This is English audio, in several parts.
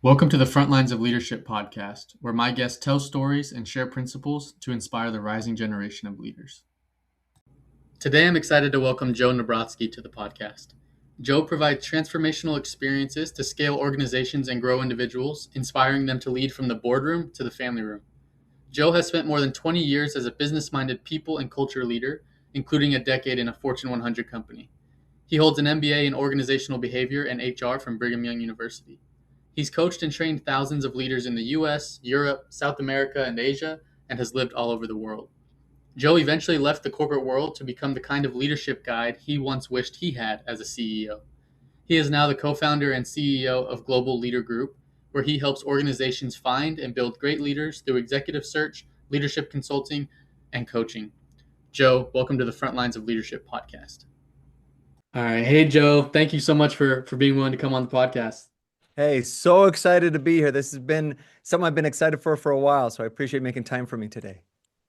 Welcome to the Frontlines of Leadership podcast, where my guests tell stories and share principles to inspire the rising generation of leaders. Today, I'm excited to welcome Joe Nabrotzky to the podcast. Joe provides transformational experiences to scale organizations and grow individuals, inspiring them to lead from the boardroom to the family room. Joe has spent more than 20 years as a business-minded people and culture leader, including a decade in a Fortune 100 company. He holds an MBA in organizational behavior and HR from Brigham Young University. He's coached and trained thousands of leaders in the US, Europe, South America, and Asia, and has lived all over the world. Joe eventually left the corporate world to become the kind of leadership guide he once wished he had as a CEO. He is now the co-founder and CEO of Global Leader Group, where he helps organizations find and build great leaders through executive search, leadership consulting, and coaching. Joe, welcome to the Frontlines of Leadership podcast. All right. Hey, Joe. Thank you so much for being willing to come on the podcast. Hey, so excited to be here. This has been something I've been excited for a while, so I appreciate making time for me today.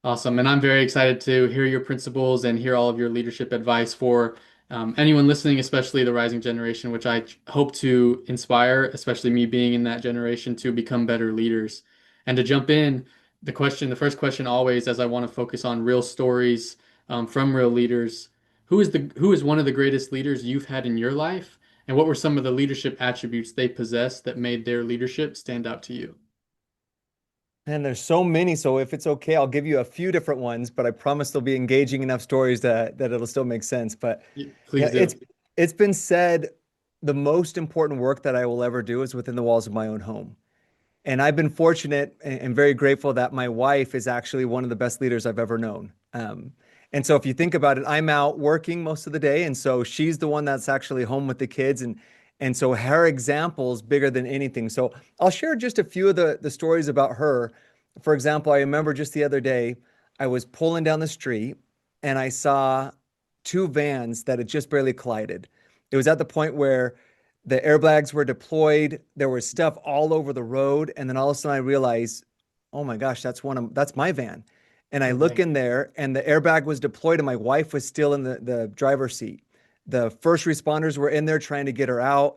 Awesome. And I'm very excited to hear your principles and hear all of your leadership advice for anyone listening, especially the rising generation, which I hope to inspire, especially me being in that generation, to become better leaders. And to jump in, the first question always, as I want to focus on real stories from real leaders, who is one of the greatest leaders you've had in your life? And what were some of the leadership attributes they possessed that made their leadership stand out to you? And there's so many, so if it's okay, I'll give you a few different ones, but I promise they'll be engaging enough stories that it'll still make sense. But yeah, Please do. it's been said the most important work that I will ever do is within the walls of my own home. And I've been fortunate and very grateful that my wife is actually one of the best leaders I've ever known. And so if you think about it, I'm out working most of the day, and so she's the one that's actually home with the kids, and so her example is bigger than anything. So I'll share just a few of the stories about her. For example, I remember just the other day, I was pulling down the street and I saw two vans that had just barely collided. It was at the point where the airbags were deployed. There was stuff all over the road. And then all of a sudden I realized, oh my gosh, that's my van. And I look Okay. in there and the airbag was deployed and my wife was still in the driver's seat. The first responders were in there trying to get her out.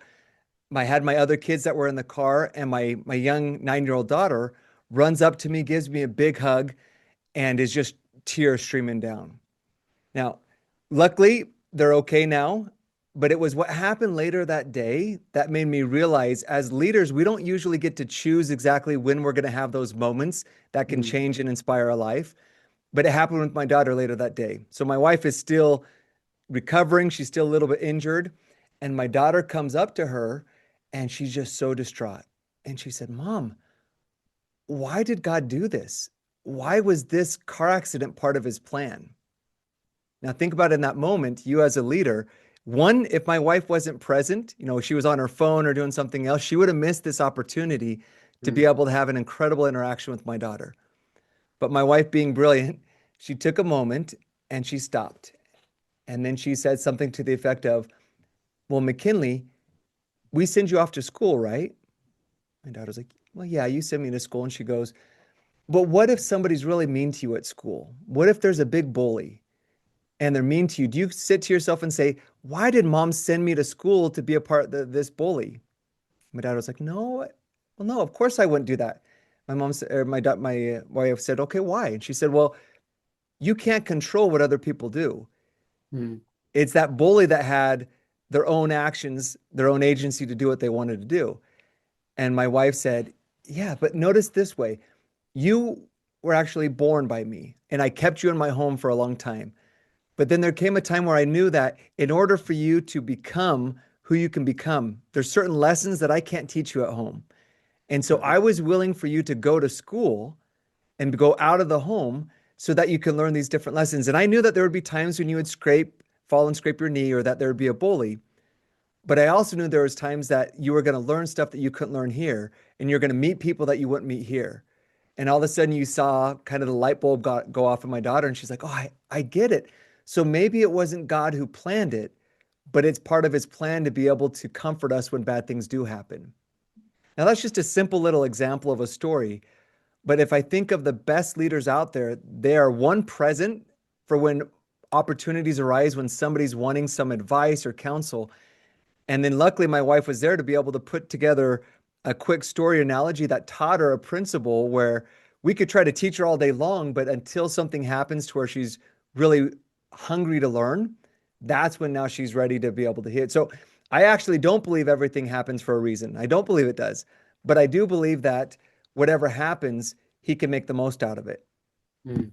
I had my other kids that were in the car, and my young 9-year-old daughter runs up to me, gives me a big hug, and is just tears streaming down. Now, luckily, they're okay now, but it was what happened later that day that made me realize as leaders, we don't usually get to choose exactly when we're going to have those moments that can Mm. change and inspire our life. But it happened with my daughter later that day. So my wife is still recovering. She's still a little bit injured. And my daughter comes up to her and she's just so distraught. And she said, Mom, why did God do this? Why was this car accident part of his plan? Now, think about it in that moment, you as a leader. One, if my wife wasn't present, she was on her phone or doing something else, she would have missed this opportunity to be Mm. able to have an incredible interaction with my daughter. But my wife, being brilliant, she took a moment and she stopped. And then she said something to the effect of, Well, McKinley, we send you off to school, right? My daughter's like, Well, yeah, you send me to school. And she goes, But what if somebody's really mean to you at school? What if there's a big bully and they're mean to you? Do you sit to yourself and say, Why did mom send me to school to be a part of this bully? My dad was like, No, well, no, of course I wouldn't do that. My mom said, or my wife said, Okay, why? And she said, Well, you can't control what other people do. Mm. It's that bully that had their own actions, their own agency to do what they wanted to do. And my wife said, Yeah, but notice this way. You were actually born by me, and I kept you in my home for a long time. But then there came a time where I knew that in order for you to become who you can become, there's certain lessons that I can't teach you at home. And so Right. I was willing for you to go to school and go out of the home so that you can learn these different lessons. And I knew that there would be times when you would fall and scrape your knee, or that there would be a bully. But I also knew there was times that you were going to learn stuff that you couldn't learn here, and you're going to meet people that you wouldn't meet here. And all of a sudden you saw kind of the light bulb go off in my daughter, and she's like, Oh, I get it. So maybe it wasn't God who planned it, but it's part of his plan to be able to comfort us when bad things do happen. Now, that's just a simple little example of a story. But if I think of the best leaders out there, they are one, present for when opportunities arise, when somebody's wanting some advice or counsel. And then luckily, my wife was there to be able to put together a quick story analogy that taught her a principle where we could try to teach her all day long, but until something happens to where she's really hungry to learn, that's when now she's ready to be able to hit. So I actually don't believe everything happens for a reason. I don't believe it does, but I do believe that whatever happens, he can make the most out of it. Mm.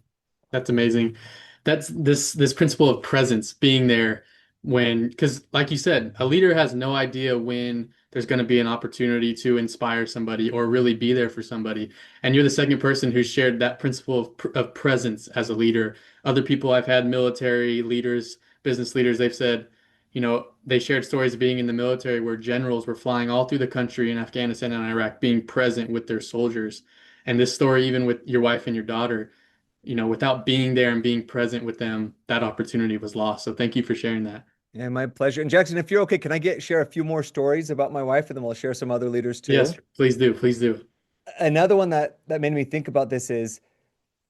That's amazing. That's this principle of presence, being there when, because like you said, a leader has no idea when there's going to be an opportunity to inspire somebody or really be there for somebody. And you're the second person who shared that principle of presence as a leader. Other people I've had, military leaders, business leaders, they've said, they shared stories of being in the military where generals were flying all through the country in Afghanistan and Iraq, being present with their soldiers. And this story, even with your wife and your daughter, without being there and being present with them, that opportunity was lost. So thank you for sharing that. Yeah, my pleasure. And Jackson, if you're okay, can I share a few more stories about my wife, and then we'll share some other leaders Yes, too? please do. Please do. Another one that made me think about this is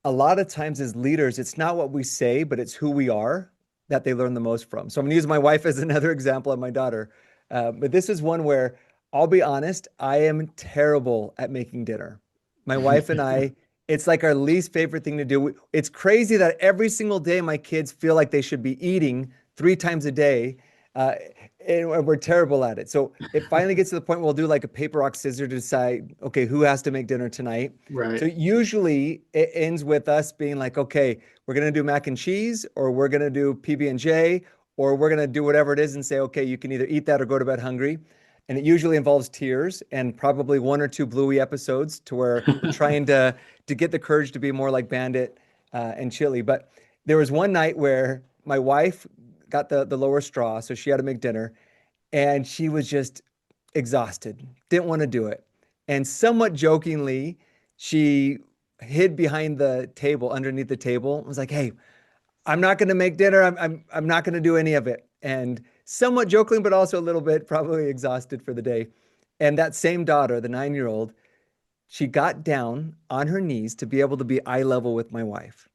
a lot of times as leaders, it's not what we say, but it's who we are that they learn the most from. So I'm going to use my wife as another example of my daughter. But this is one where I'll be honest, I am terrible at making dinner. My wife and I, it's like our least favorite thing to do. It's crazy that every single day my kids feel like they should be eating 3 times a day. Uh, and we're terrible at it. So it finally gets to the point where we'll do like a paper, rock, scissors to decide, okay, who has to make dinner tonight? So Right. usually it ends with us being like, okay, we're gonna do mac and cheese, or we're gonna do PB&J, or we're gonna do whatever it is and say, okay, you can either eat that or go to bed hungry. And it usually involves tears and probably one or two Bluey episodes to where we're trying to get the courage to be more like Bandit and Chili. But there was one night where my wife got the lower straw, so she had to make dinner, and she was just exhausted, didn't want to do it. And somewhat jokingly, she hid behind the table, underneath the table, was like, "Hey, I'm not going to make dinner. I'm not going to do any of it." And somewhat jokingly, but also a little bit probably exhausted for the day. And that same daughter, the 9-year-old, she got down on her knees to be able to be eye level with my wife.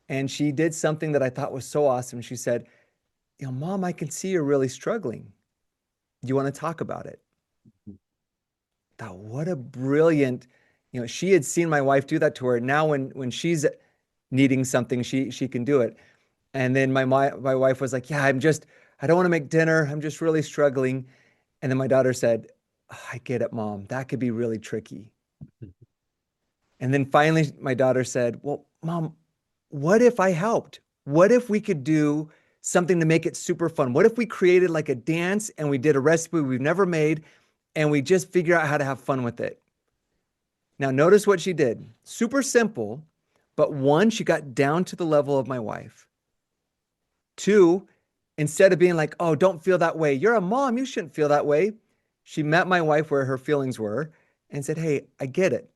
And she did something that I thought was so awesome. She said, Mom, I can see you're really struggling. Do you want to talk about it? Thought, what a brilliant, she had seen my wife do that to her. Now when she's needing something, she can do it. And then my wife was like, yeah, I don't want to make dinner. I'm just really struggling. And then my daughter said, "Oh, I get it, Mom. That could be really tricky." And then finally my daughter said, well, Mom, what if I helped? What if we could do something to make it super fun? What if we created like a dance and we did a recipe we've never made and we just figure out how to have fun with it? Now, notice what she did. Super simple, but one, she got down to the level of my wife. Two, instead of being like, oh, don't feel that way. You're a mom. You shouldn't feel that way. She met my wife where her feelings were and said, hey, I get it.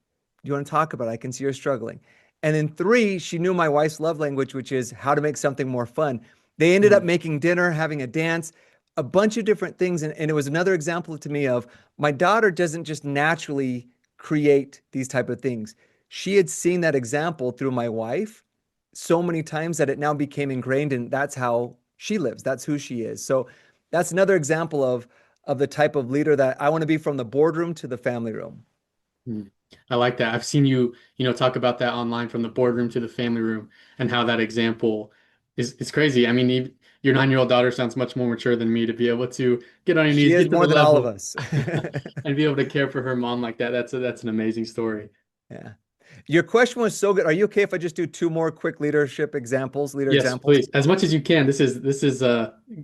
You want to talk about it? I can see you're struggling. And then three, she knew my wife's love language, which is how to make something more fun. They ended up Mm. making dinner, having a dance, a bunch of different things. And it was another example to me of my daughter doesn't just naturally create these type of things. She had seen that example through my wife so many times that it now became ingrained, and that's how she lives. That's who she is. So that's another example of the type of leader that I want to be, from the boardroom to the family room. Mm. I like that. I've seen you, talk about that online, from the boardroom to the family room, and how that example is crazy. I mean, your 9-year-old daughter sounds much more mature than me to be able to get on your She knees, is get to the more than all of level, us. and be able to care for her mom like that. That's an amazing story. Yeah. Your question was so good. Are you okay if I just do two more quick leader Yes, examples? please, as much as you can. This is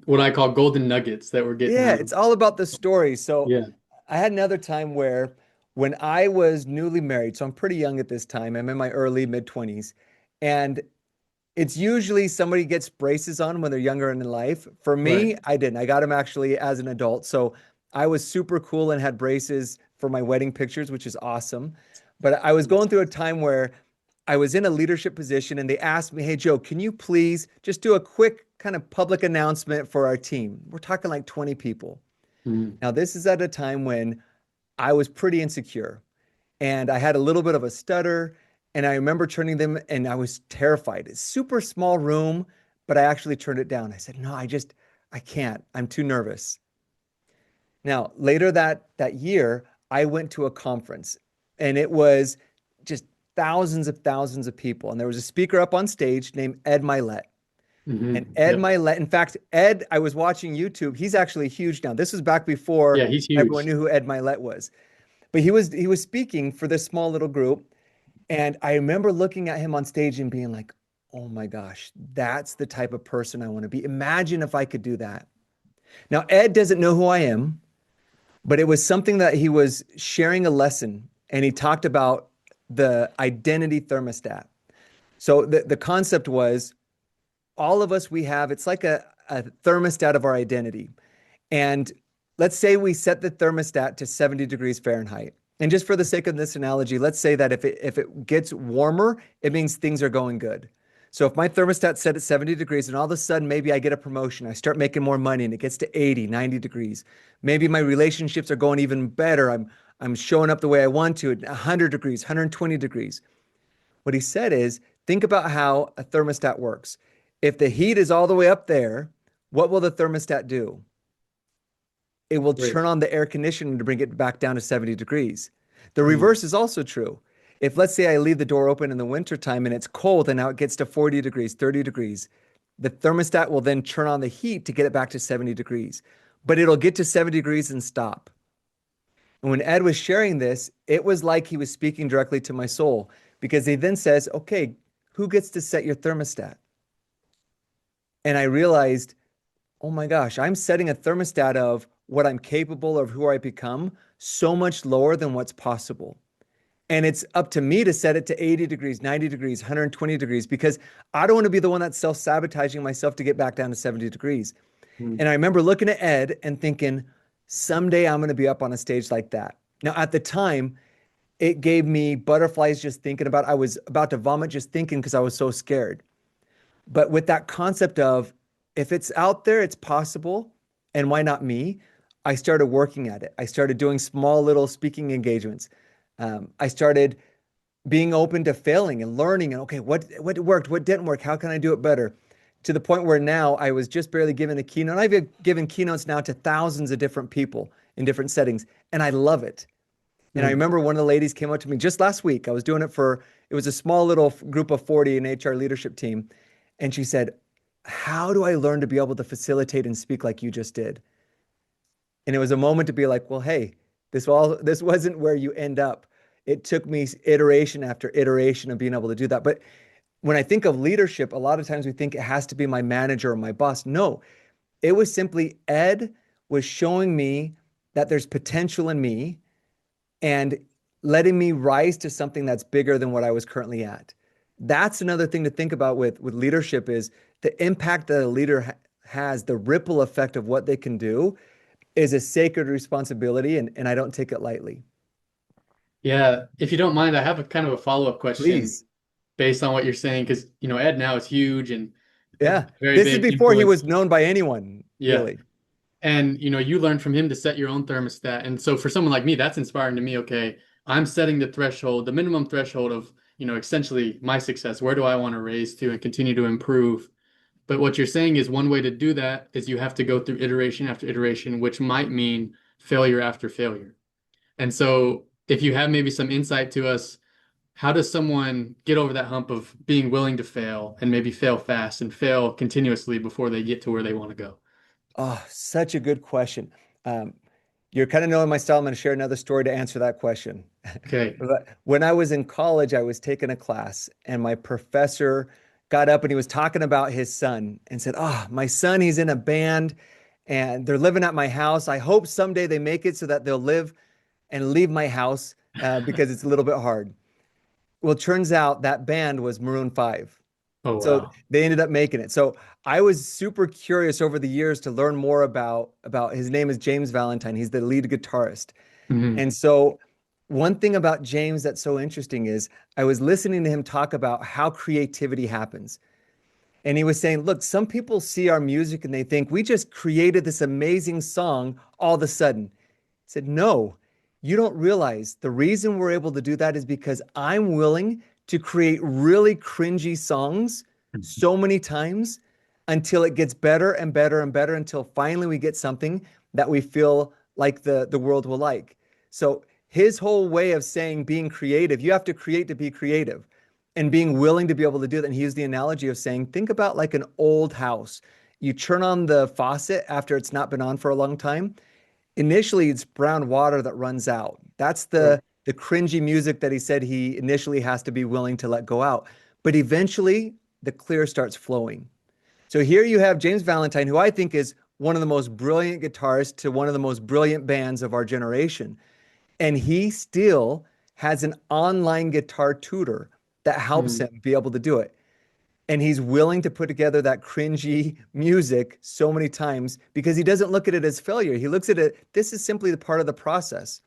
what I call golden nuggets that we're getting Yeah, out of. it's all about the story. So Yeah, I had another time where when I was newly married, so I'm pretty young at this time, I'm in my early mid 20s, and it's usually somebody gets braces on when they're younger in life. For right. me, I didn't. I got them actually as an adult. So I was super cool and had braces for my wedding pictures, which is awesome. But I was going through a time where I was in a leadership position and they asked me, hey, Joe, can you please just do a quick kind of public announcement for our team? We're talking like 20 people. Mm. Now, this is at a time when I was pretty insecure and I had a little bit of a stutter. And I remember turning them and I was terrified. It's super small room, but I actually turned it down. I said, no, I can't. I'm too nervous. Now, later that year, I went to a conference and it was just thousands of people. And there was a speaker up on stage named Ed Milet. And Ed Yep. Milet, in fact, Ed, I was watching YouTube. He's actually huge now. This was back before Yeah, he's everyone huge. knew who Ed Milet was. But he was speaking for this small little group. And I remember looking at him on stage and being like, oh my gosh, that's the type of person I want to be. Imagine if I could do that. Now, Ed doesn't know who I am, but it was something that he was sharing a lesson and he talked about the identity thermostat. So the concept was all of us, we have, it's like a thermostat of our identity. And let's say we set the thermostat to 70 degrees Fahrenheit. And just for the sake of this analogy, let's say that if it gets warmer, it means things are going good. So if my thermostat set at 70 degrees and all of a sudden maybe I get a promotion, I start making more money and it gets to 80, 90 degrees. Maybe my relationships are going even better. I'm showing up the way I want to at 100 degrees, 120 degrees. What he said is, think about how a thermostat works. If the heat is all the way up there, what will the thermostat do? It will Great. turn on the air conditioning to bring it back down to 70 degrees. The Mm. reverse is also true. If let's say I leave the door open in the wintertime and it's cold and now it gets to 40 degrees, 30 degrees, the thermostat will then turn on the heat to get it back to 70 degrees. But it'll get to 70 degrees and stop. And when Ed was sharing this, it was like he was speaking directly to my soul because he then says, okay, who gets to set your thermostat? And I realized, oh my gosh, I'm setting a thermostat of what I'm capable of, who I become, so much lower than what's possible. And it's up to me to set it to 80 degrees, 90 degrees, 120 degrees, because I don't want to be the one that's self-sabotaging myself to get back down to 70 degrees. Mm. And I remember looking at Ed and thinking, someday I'm going to be up on a stage like that. Now, at the time, it gave me butterflies just thinking about it. I was about to vomit just thinking because I was so scared. But with that concept of if it's out there, it's possible, and why not me? I started working at it. I started doing small little speaking engagements. I started being open to failing and learning and okay, what worked, what didn't work, how can I do it better? To the point where now I was just barely given a keynote. I've given keynotes now to thousands of different people in different settings, and I love it. And I Mm. remember one of the ladies came up to me just last week. I was doing it for, it was a small little group of 40 in HR leadership team. And she said, how do I learn to be able to facilitate and speak like you just did? And it was a moment to be like, well, hey, this wasn't where you end up. It took me iteration after iteration of being able to do that. But when I think of leadership, a lot of times we think it has to be my manager or my boss. No, it was simply Ed was showing me that there's potential in me and letting me rise to something that's bigger than what I was currently at. That's another thing to think about with leadership is the impact that a leader has, the ripple effect of what they can do is a sacred responsibility, and I don't take it lightly. Yeah, if you don't mind, I have a kind of a follow-up question Please. based on what you're saying, because Ed now is huge and a Yeah. very This is big before he was influence. known by anyone, Yeah. really. And you learned from him to set your own thermostat. And so for someone like me, that's inspiring to me. Okay, I'm setting the threshold, the minimum threshold of, essentially my success. Where do I want to raise to and continue to improve? But what you're saying is one way to do that is you have to go through iteration after iteration, which might mean failure after failure. And so if you have maybe some insight to us, how does someone get over that hump of being willing to fail and maybe fail fast and fail continuously before they get to where they want to go? Oh, such a good question. Um, you're kind of knowing my style. I'm going to share another story to answer that question. Okay. But when I was in college, I was taking a class, and my professor got up and he was talking about his son and said, oh, my son, he's in a band and they're living at my house. I hope someday they make it so that they'll live and leave my house because it's a little bit hard. Well, it turns out that band was Maroon 5. Oh, So wow. they ended up making it. So I was super curious over the years to learn more about his name is James Valentine. He's the lead guitarist. Hmm. And so one thing about James that's so interesting is I was listening to him talk about how creativity happens. And he was saying, look, some people see our music and they think we just created this amazing song all of a sudden. He said, no, you don't realize the reason we're able to do that is because I'm willing to create really cringy songs so many times until it gets better and better and better until finally we get something that we feel like the world will like. So his whole way of saying being creative, you have to create to be creative and being willing to be able to do that. And he used the analogy of saying, think about like an old house. You turn on the faucet after it's not been on for a long time. Initially, it's brown water that runs out. That's Right. the cringy music that he said he initially has to be willing to let go out. But eventually, the clear starts flowing. So here you have James Valentine, who I think is one of the most brilliant guitarists to one of the most brilliant bands of our generation. And he still has an online guitar tutor that helps Mm. him be able to do it. And he's willing to put together that cringy music so many times because he doesn't look at it as failure. He looks at it, this is simply the part of the process.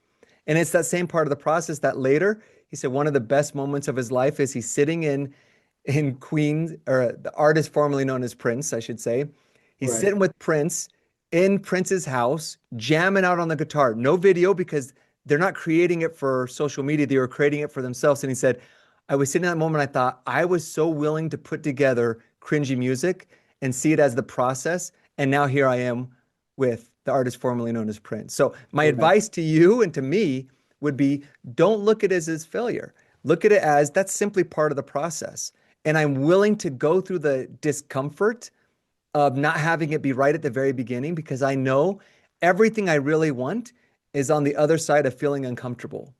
And it's that same part of the process that later, he said one of the best moments of his life is he's sitting in Queens, or the artist formerly known as Prince, I should say. He's Right. sitting with Prince in Prince's house, jamming out on the guitar. No video because they're not creating it for social media. They were creating it for themselves. And he said, I was sitting in that moment, I thought, I was so willing to put together cringy music and see it as the process. And now here I am with the artist formerly known as Prince. So my Right. advice to you and to me would be don't look at it as failure. Look at it as that's simply part of the process. And I'm willing to go through the discomfort of not having it be right at the very beginning because I know everything I really want is on the other side of feeling uncomfortable.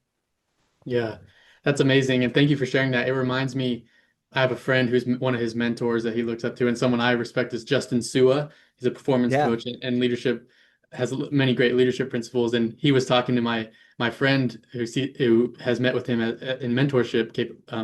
Yeah, that's amazing. And thank you for sharing that. It reminds me, I have a friend who's one of his mentors that he looks up to, and someone I respect is Justin Sua. He's a performance Yeah. coach and leadership, has many great leadership principles. And he was talking to my friend who has met with him in mentorship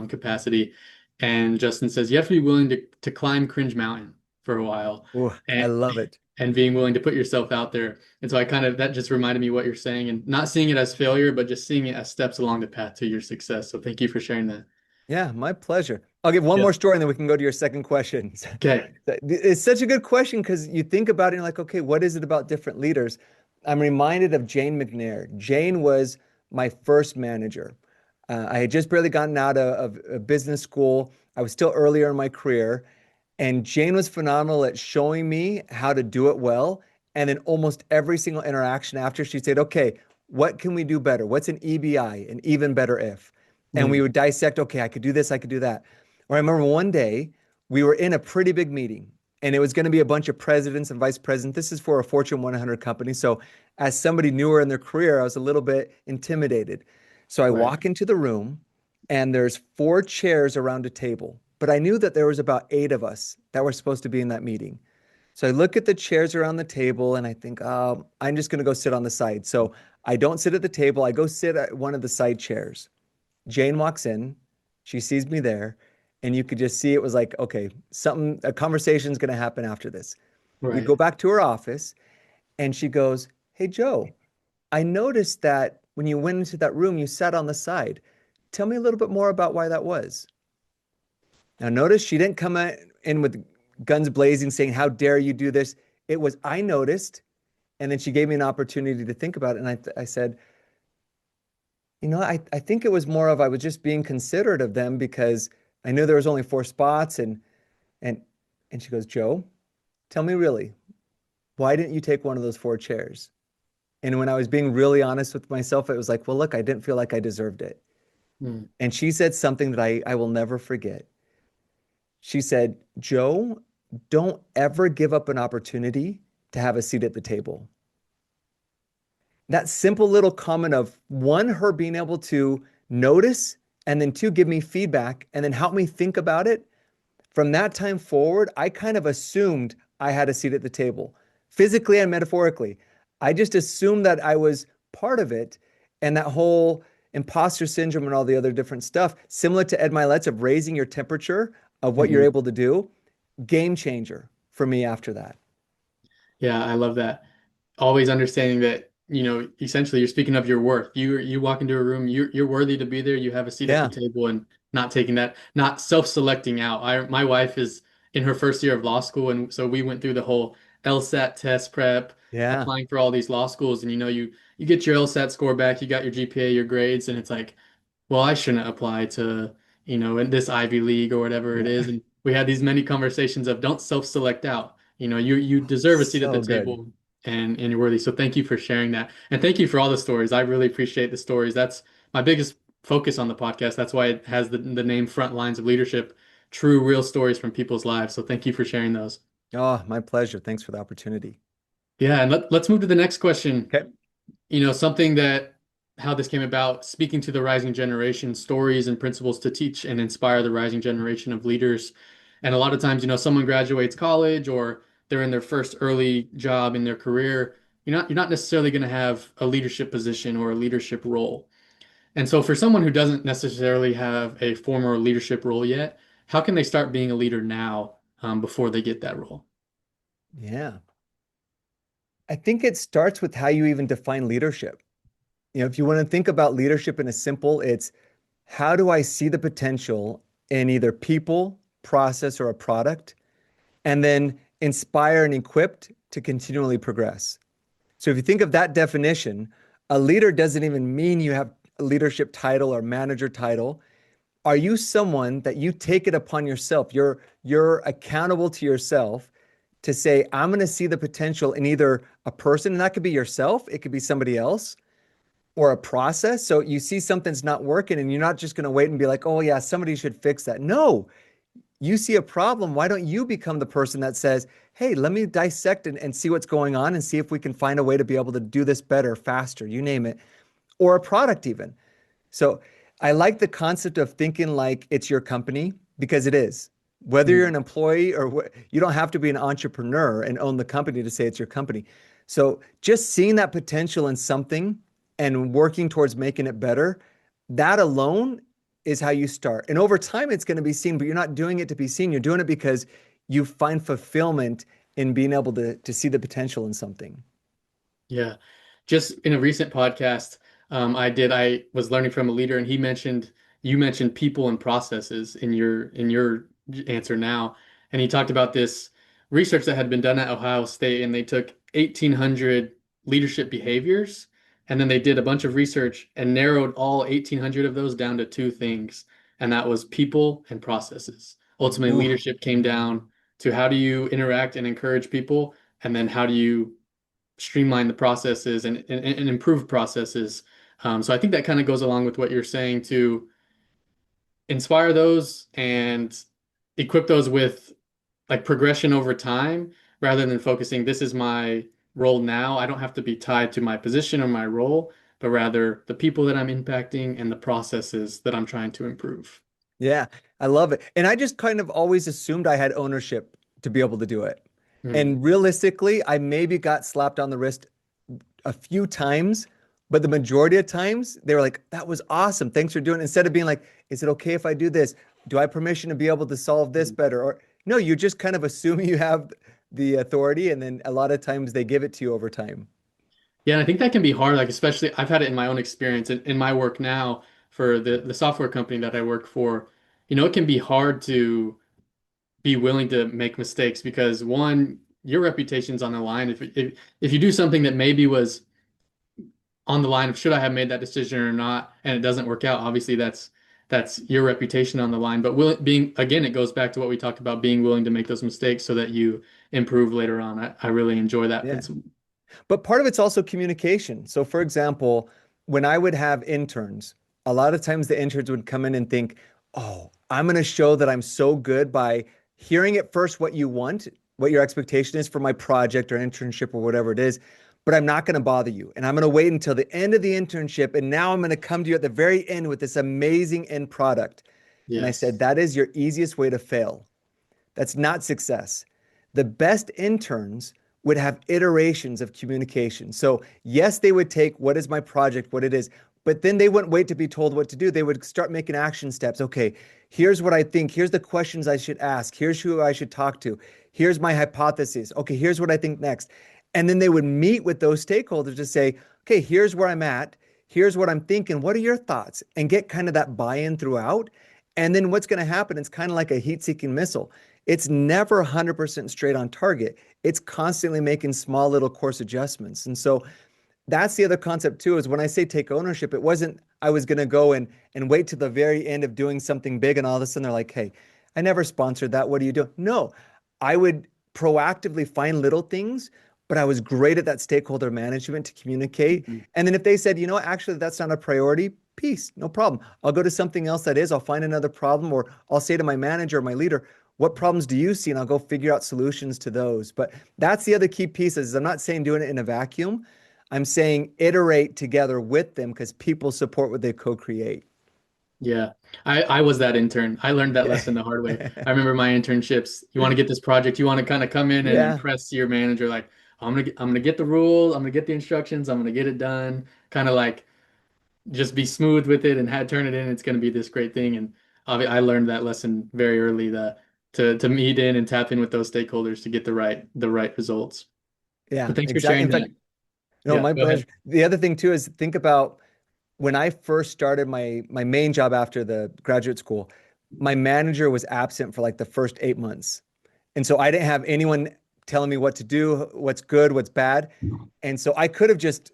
capacity. And Justin says, you have to be willing to climb Cringe Mountain for a while. Ooh, I love it. And being willing to put yourself out there. And so I kind of that just reminded me what you're saying and not seeing it as failure, but just seeing it as steps along the path to your success. So thank you for sharing that. Yeah, my pleasure. I'll give one Yeah. more story and then we can go to your second question. Okay. It's such a good question because you think about it and you're like, okay, what is it about different leaders? I'm reminded of Jane McNair. Jane was my first manager. I had just barely gotten out of business school. I was still earlier in my career. And Jane was phenomenal at showing me how to do it well. And then almost every single interaction after, she said, okay, what can we do better? What's an EBI, an even better if? And we Mm. would dissect, okay, I could do this, I could do that. Or I remember one day we were in a pretty big meeting and it was going to be a bunch of presidents and vice presidents. This is for a Fortune 100 company. So as somebody newer in their career, I was a little bit intimidated. So I Right. walk into the room and there's four chairs around a table. But I knew that there was about eight of us that were supposed to be in that meeting. So I look at the chairs around the table and I think, I'm just going to go sit on the side. So I don't sit at the table. I go sit at one of the side chairs. Jane walks in. She sees me there. And you could just see it was like, okay, a conversation's going to happen after this. We Right. go back to her office and she goes, hey, Joe, I noticed that when you went into that room, you sat on the side. Tell me a little bit more about why that was. Now, notice she didn't come in with guns blazing saying, how dare you do this? It was, I noticed. And then she gave me an opportunity to think about it. And I said, I think it was more of I was just being considerate of them because I knew there was only four spots. And, and she goes, Joe, tell me really, why didn't you take one of those four chairs? And when I was being really honest with myself, it was like, well, look, I didn't feel like I deserved it. Mm. And she said something that I will never forget. She said, Joe, don't ever give up an opportunity to have a seat at the table. That simple little comment of one, her being able to notice, and then two, give me feedback, and then help me think about it. From that time forward, I kind of assumed I had a seat at the table, physically and metaphorically. I just assumed that I was part of it, and that whole imposter syndrome and all the other different stuff, similar to Ed Milet's of raising your temperature of what you're Mhm. able to do, game changer for me after that. Yeah, I love that. Always understanding that, essentially you're speaking of your worth. You walk into a room, you're worthy to be there. You have a seat at the Yeah, table and not taking that, not self-selecting out. My wife is in her first year of law school, and so we went through the whole LSAT test prep, yeah, applying for all these law schools, and you get your LSAT score back, you got your GPA, your grades, and it's like, well, I shouldn't apply to, in this Ivy League or whatever it is. yeah. And we had these many conversations of don't self-select out. You deserve a seat at the So good. table. and you're worthy. So thank you for sharing that. And thank you for all the stories. I really appreciate the stories. That's my biggest focus on the podcast. That's why it has the name Front Lines of Leadership, true, real stories from people's lives. So thank you for sharing those. Oh, my pleasure. Thanks for the opportunity. Yeah, and let's move to the next question. Okay. Something that how this came about, speaking to the rising generation, stories and principles to teach and inspire the rising generation of leaders. And a lot of times, someone graduates college or they're in their first early job in their career. You're not necessarily going to have a leadership position or a leadership role. And so for someone who doesn't necessarily have a former leadership role yet, how can they start being a leader now, before they get that role? Yeah. I think it starts with how you even define leadership. If you want to think about leadership in a simple, it's how do I see the potential in either people, process, or a product, and then inspire and equipped to continually progress. So if you think of that definition, a leader doesn't even mean you have a leadership title or manager title. Are you someone that you take it upon yourself? You're accountable to yourself to say, I'm going to see the potential in either a person, and that could be yourself, it could be somebody else, or a process. So you see something's not working and you're not just going to wait and be like, oh yeah, somebody should fix that. No, you see a problem. Why don't you become the person that says, hey, let me dissect and see what's going on and see if we can find a way to be able to do this better, faster, you name it, or a product even. So I like the concept of thinking like it's your company because it is. Whether you're Mm. an employee or you don't have to be an entrepreneur and own the company to say it's your company. So just seeing that potential in something and working towards making it better, that alone is how you start. And over time, it's going to be seen, but you're not doing it to be seen. You're doing it because you find fulfillment in being able to see the potential in something. Yeah. Just in a recent podcast, I was learning from a leader and you mentioned people and processes in your answer now. And he talked about this research that had been done at Ohio State, and they took 1,800 leadership behaviors, and then they did a bunch of research and narrowed all 1,800 of those down to two things, and that was people and processes. Ultimately, Ooh, leadership came down to how do you interact and encourage people, and then how do you streamline the processes and improve processes. So I think that kind of goes along with what you're saying, to inspire those and equip those with like progression over time rather than focusing, this is my role now. I don't have to be tied to my position or my role, but rather the people that I'm impacting and the processes that I'm trying to improve. yeah, I love it. And I just kind of always assumed I had ownership to be able to do it. Hmm. And realistically, I maybe got slapped on the wrist a few times, but the majority of times they were like, that was awesome. Thanks for doing it. Instead of being like, is it okay if I do this? Do I have permission to be able to solve this better? Or no, you just kind of assume you have the authority. And then a lot of times they give it to you over time. Yeah, and I think that can be hard, like especially I've had it in my own experience in my work now for the software company that I work for. It can be hard to be willing to make mistakes because one, your reputation's on the line. If you do something that maybe was on the line of should I have made that decision or not, and it doesn't work out, obviously that's your reputation on the line. But being again, it goes back to what we talked about, being willing to make those mistakes so that you improve later on. I really enjoy that Yeah. principle. But part of it's also communication. So, for example, when I would have interns, a lot of times the interns would come in and think, oh, I'm going to show that I'm so good by hearing at first what you want, what your expectation is for my project or internship or whatever it is, but I'm not going to bother you. And I'm going to wait until the end of the internship. And now I'm going to come to you at the very end with this amazing end product. And I said, Yes. that is your easiest way to fail. That's not success. The best interns would have iterations of communication. So, yes, they would take what is my project, what it is, but then they wouldn't wait to be told what to do. They would start making action steps. Okay, here's what I think. Here's the questions I should ask. Here's who I should talk to. Here's my hypothesis. Okay, here's what I think next. And then they would meet with those stakeholders to say, okay, here's where I'm at. Here's what I'm thinking. What are your thoughts? And get kind of that buy in throughout. And then what's going to happen? It's kind of like a heat seeking missile. It's never 100% straight on target. It's constantly making small little course adjustments. And so that's the other concept too, is when I say take ownership, it wasn't I was going to go and wait to the very end of doing something big and all of a sudden they're like, hey, I never sponsored that. What are you doing? No, I would proactively find little things but I was great at that stakeholder management to communicate. Mhm. And then if they said, you know what, actually, that's not a priority, peace, no problem. I'll go to something else that is. I'll find another problem, or I'll say to my manager or my leader, what problems do you see? And I'll go figure out solutions to those. But that's the other key piece is I'm not saying doing it in a vacuum. I'm saying iterate together with them because people support what they co-create. Yeah, I was that intern. I learned that Yeah. lesson the hard way. I remember my internships. You want to get this project, you want to kind of come in and Yeah. impress your manager, like, I'm gonna get the rules, I'm gonna get the instructions, I'm gonna get it done. Kind of like just be smooth with it and had turn it in. It's gonna be this great thing. And I learned that lesson very early, that to meet in and tap in with those stakeholders to get the right results. Yeah, But thanks for exactly. sharing In that. fact, no, Yeah, my go ahead. pleasure. The other thing too is think about when I first started my main job after the graduate school, my manager was absent for like the first 8 months. And so I didn't have anyone telling me what to do, what's good, what's bad. And so I could have just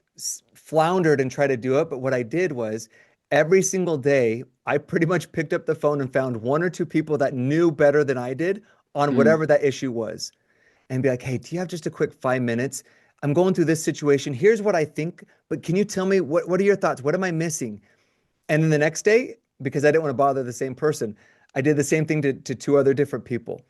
floundered and tried to do it. But what I did was every single day, I pretty much picked up the phone and found one or two people that knew better than I did on Mm, whatever that issue was and be like, hey, do you have just a quick 5 minutes? I'm going through this situation. Here's what I think, but can you tell me what are your thoughts? What am I missing? And then the next day, because I didn't want to bother the same person, I did the same thing to two other different people.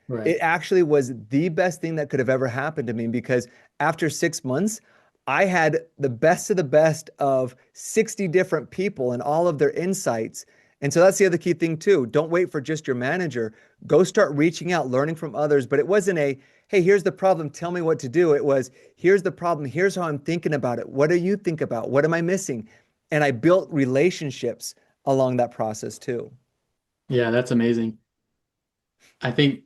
It right. actually was the best thing that could have ever happened to me because after 6 months, I had the best of the best of 60 different people and all of their insights. And so that's the other key thing too. Don't wait for just your manager. Go start reaching out, learning from others. But it wasn't a, hey, here's the problem, tell me what to do. It was, here's the problem, here's how I'm thinking about it. What do you think about? What am I missing? And I built relationships along that process too. Yeah, that's amazing. I think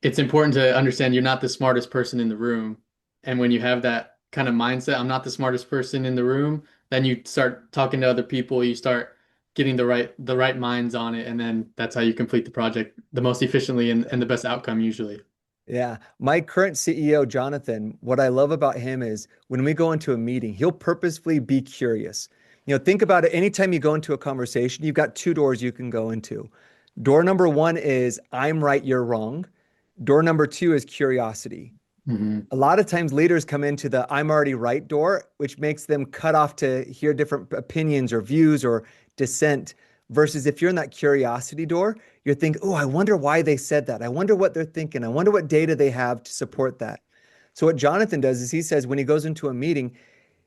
it's important to understand you're not the smartest person in the room. And when you have that kind of mindset, I'm not the smartest person in the room, then you start talking to other people, you start getting the right minds on it, and then that's how you complete the project the most efficiently and the best outcome usually. Yeah. My current CEO, Jonathan, what I love about him is when we go into a meeting, he'll purposefully be curious. Think about it. Anytime you go into a conversation, you've got two doors you can go into. Door number one is I'm right, you're wrong. Door number two is curiosity. Hmm. A lot of times leaders come into the I'm already right door, which makes them cut off to hear different opinions or views or dissent. Versus if you're in that curiosity door, you're thinking, oh, I wonder why they said that. I wonder what they're thinking. I wonder what data they have to support that. So what Jonathan does is he says when he goes into a meeting,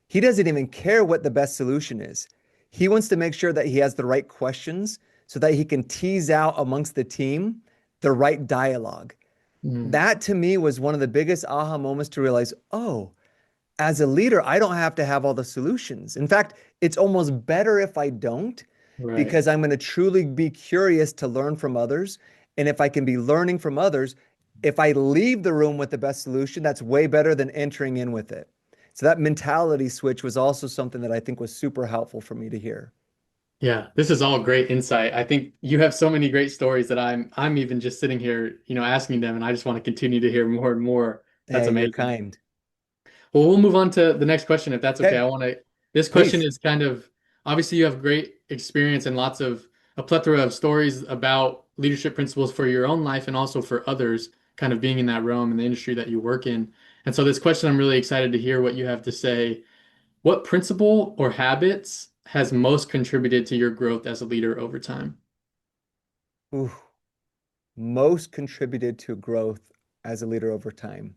he doesn't even care what the best solution is. He wants to make sure that he has the right questions so that he can tease out amongst the team the right dialogue. Mm, That to me was one of the biggest aha moments to realize, oh, as a leader, I don't have to have all the solutions. In fact, it's almost better if I don't, right. because I'm going to truly be curious to learn from others. And if I can be learning from others, if I leave the room with the best solution, that's way better than entering in with it. So that mentality switch was also something that I think was super helpful for me to hear. Yeah, this is all great insight. I think you have so many great stories that I'm even just sitting here, asking them, and I just want to continue to hear more and more. That's Hey, you're amazing. kind. Well, we'll move on to the next question if that's okay. Okay, This question please. is kind of, obviously you have great experience and a plethora of stories about leadership principles for your own life and also for others, kind of being in that realm in the industry that you work in. And so this question, I'm really excited to hear what you have to say. What principle or habits has most contributed to your growth as a leader over time? Ooh, most contributed to growth as a leader over time.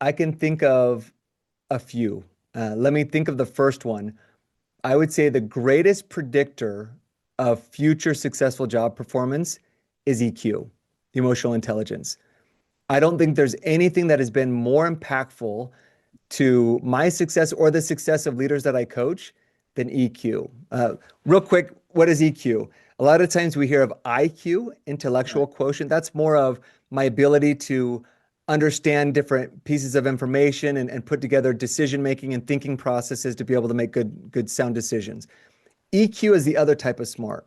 I can think of a few. Let me think of the first one. I would say the greatest predictor of future successful job performance is EQ, emotional intelligence. I don't think there's anything that has been more impactful to my success or the success of leaders that I coach than EQ. Real quick, what is EQ? A lot of times we hear of IQ, Right. intellectual quotient. That's more of my ability to understand different pieces of information and put together decision making and thinking processes to be able to make good sound decisions. EQ is the other type of smart.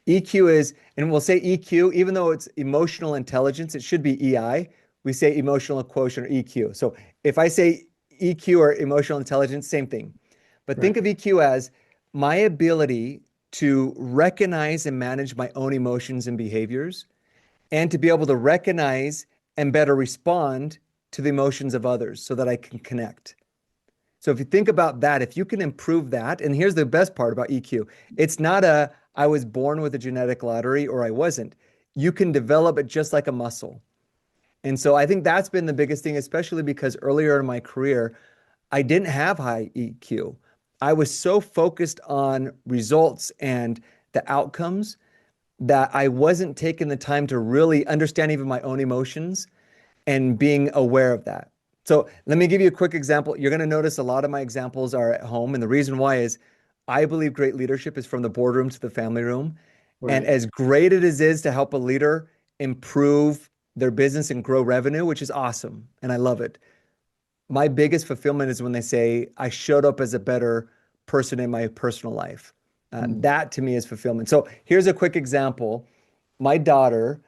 EQ is, and we'll say EQ, even though it's emotional intelligence, it should be EI. We say emotional quotient or EQ. So if I say EQ or emotional intelligence, same thing. But think Right. of EQ as my ability to recognize and manage my own emotions and behaviors, and to be able to recognize and better respond to the emotions of others so that I can connect. So if you think about that, if you can improve that, and here's the best part about EQ, it's not a I was born with a genetic lottery or I wasn't. You can develop it just like a muscle. And so I think that's been the biggest thing, especially because earlier in my career, I didn't have high EQ. I was so focused on results and the outcomes that I wasn't taking the time to really understand even my own emotions and being aware of that. So let me give you a quick example. You're going to notice a lot of my examples are at home. And the reason why is I believe great leadership is from the boardroom to the family room. And Right. as great as it is to help a leader improve their business and grow revenue, which is awesome, and I love it. My biggest fulfillment is when they say, I showed up as a better person in my personal life. Mm. That to me is fulfillment. So here's a quick example. My daughter,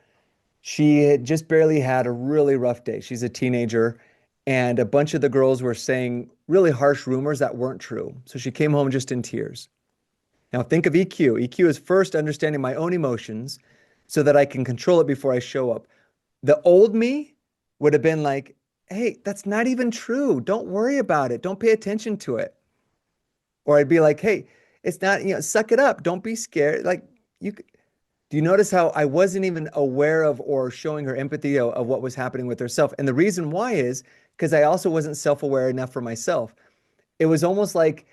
she had just barely had a really rough day. She's a teenager, and a bunch of the girls were saying really harsh rumors that weren't true. So she came home just in tears. Now think of EQ. EQ is first understanding my own emotions so that I can control it before I show up. The old me would have been like, hey, that's not even true. Don't worry about it. Don't pay attention to it. Or I'd be like, hey, it's not, suck it up. Don't be scared. Like, you, do you notice how I wasn't even aware of or showing her empathy of what was happening with herself? And the reason why is because I also wasn't self-aware enough for myself. It was almost like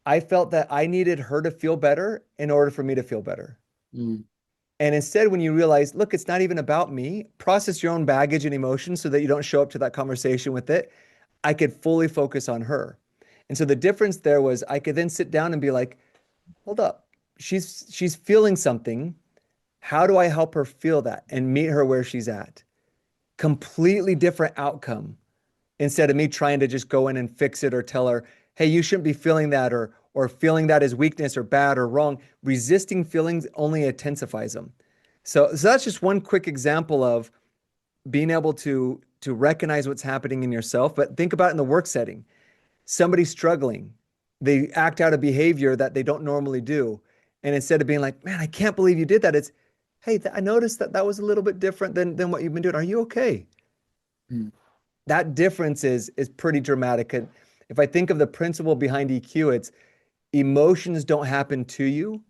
I felt that I needed her to feel better in order for me to feel better. Mm. And instead, when you realize, look, it's not even about me, process your own baggage and emotions so that you don't show up to that conversation with it. I could fully focus on her. And so the difference there was I could then sit down and be like, hold up, she's feeling something. How do I help her feel that and meet her where she's at? Completely different outcome instead of me trying to just go in and fix it or tell her, hey, you shouldn't be feeling that or feeling that as weakness or bad or wrong. Resisting feelings only intensifies them. So that's just one quick example of being able to recognize what's happening in yourself. But think about it in the work setting. Somebody's struggling. They act out a behavior that they don't normally do. And instead of being like, man, I can't believe you did that, it's, hey, I noticed that that was a little bit different than what you've been doing. Are you okay? Mm. That difference is pretty dramatic. And if I think of the principle behind EQ, it's emotions don't happen to you,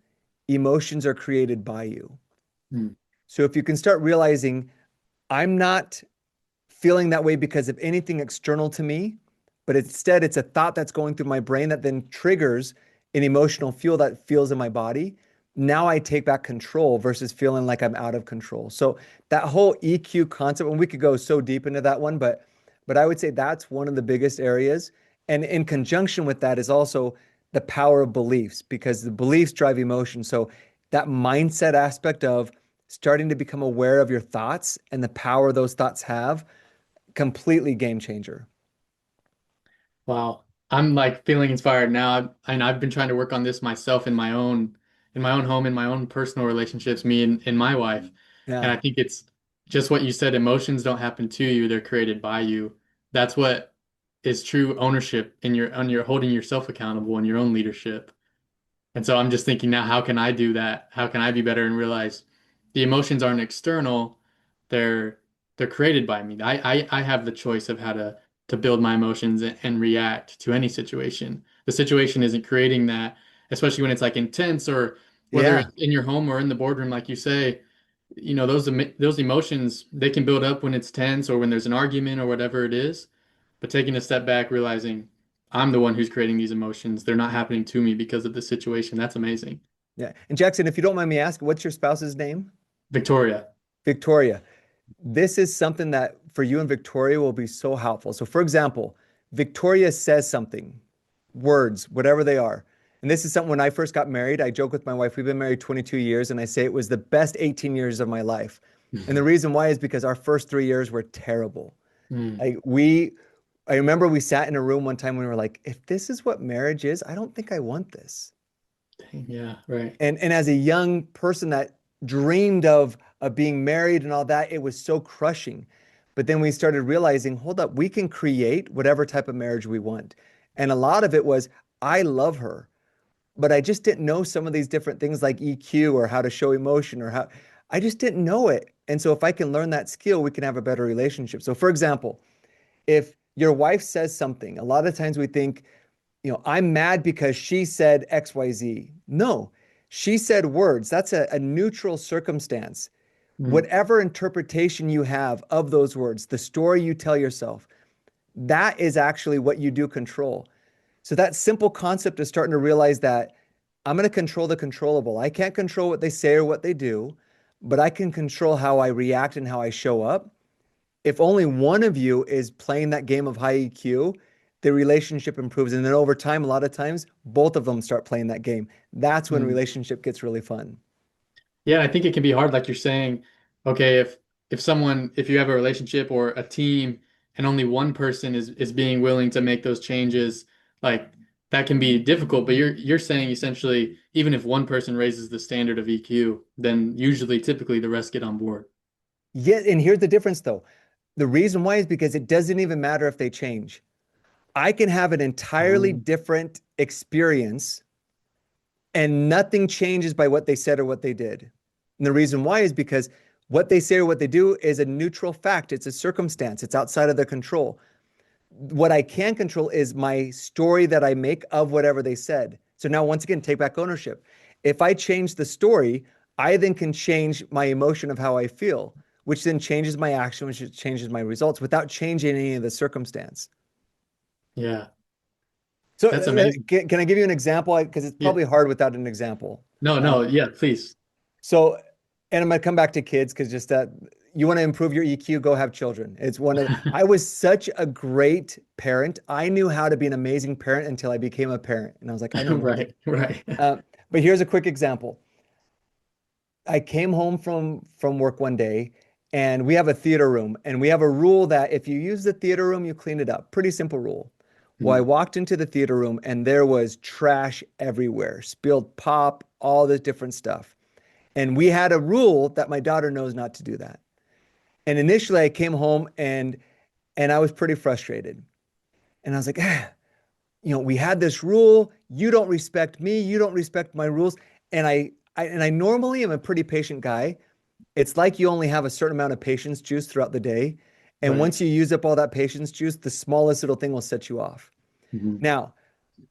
emotions are created by you. Mm. So if you can start realizing, I'm not feeling that way because of anything external to me, but instead it's a thought that's going through my brain that then triggers an emotional feel that feels in my body. Now I take back control versus feeling like I'm out of control. So that whole EQ concept, and we could go so deep into that one, but I would say that's one of the biggest areas. And in conjunction with that is also the power of beliefs because the beliefs drive emotion. So that mindset aspect of starting to become aware of your thoughts and the power those thoughts have, completely game changer. Wow. I'm like feeling inspired now. And I've been trying to work on this myself in my own home, in my own personal relationships, me and my wife. And Yeah. I think it's just what you said, emotions don't happen to you, they're created by you. That's what is true ownership in your on your holding yourself accountable in your own leadership. And so I'm just thinking now, how can I do that? How can I be better and realize the emotions aren't external, they're they're created by me. I have the choice of how to build my emotions and react to any situation. The situation isn't creating that, especially when it's like intense or whether Yeah. it's in your home or in the boardroom, like you say, those emotions they can build up when it's tense or when there's an argument or whatever it is. But taking a step back, realizing I'm the one who's creating these emotions. They're not happening to me because of the situation. That's amazing. Yeah. And Jackson, if you don't mind me asking, what's your spouse's name? Victoria. Victoria. This is something that for you and Victoria will be so helpful. So, for example, Victoria says something, words, whatever they are. And this is something when I first got married, I joke with my wife, we've been married 22 years, and I say it was the best 18 years of my life. And the reason why is because our first 3 years were terrible. Mm, Like I remember we sat in a room one time when we were like, if this is what marriage is, I don't think I want this. yeah, right. And as a young person that dreamed of being married and all that, it was so crushing. But then we started realizing, hold up, we can create whatever type of marriage we want. And a lot of it was, I love her, but I just didn't know some of these different things like EQ or how to show emotion or how I just didn't know it. And so if I can learn that skill, we can have a better relationship. So for example, If your wife says something, a lot of times we think, I'm mad because she said XYZ. No, she said words. That's a neutral circumstance. Mm, Whatever interpretation you have of those words, the story you tell yourself, that is actually what you do control. So that simple concept is starting to realize that I'm going to control the controllable. I can't control what they say or what they do, but I can control how I react and how I show up. If only one of you is playing that game of high EQ, the relationship improves. And then over time, a lot of times, both of them start playing that game. That's when mm. relationship gets really fun. Yeah, I think it can be hard, like you're saying, okay, if you have a relationship or a team and only one person is being willing to make those changes, like that can be difficult. But you're saying essentially, even if one person raises the standard of EQ, then usually typically the rest get on board. Yeah, and here's the difference though. The reason why is because it doesn't even matter if they change. I can have an entirely Um, different experience and nothing changes by what they said or what they did. And the reason why is because what they say or what they do is a neutral fact. It's a circumstance. It's outside of their control. What I can control is my story that I make of whatever they said. So now, once again, take back ownership. If I change the story, I then can change my emotion of how I feel, which then changes my action, which changes my results without changing any of the circumstance. yeah, So, that's amazing. can I give you an example? Because it's Yeah. probably hard without an example. No, no, Um, yeah, please. So, and I'm gonna come back to kids because just that you want to improve your EQ, go have children. It's one of I was such a great parent. I knew how to be an amazing parent until I became a parent, and I was like, I know nothing. Right, right. But here's a quick example. I came home from work one day, and we have a theater room, and we have a rule that if you use the theater room, you clean it up. Pretty simple rule. Well, I Mm, walked into the theater room, and there was trash everywhere, spilled pop, all this different stuff. And we had a rule that my daughter knows not to do that. And initially I came home and I was pretty frustrated. And I was like, we had this rule. You don't respect me. You don't respect my rules. And I normally am a pretty patient guy. It's like you only have a certain amount of patience juice throughout the day. And right. once you use up all that patience juice, the smallest little thing will set you off. Mhm. Now,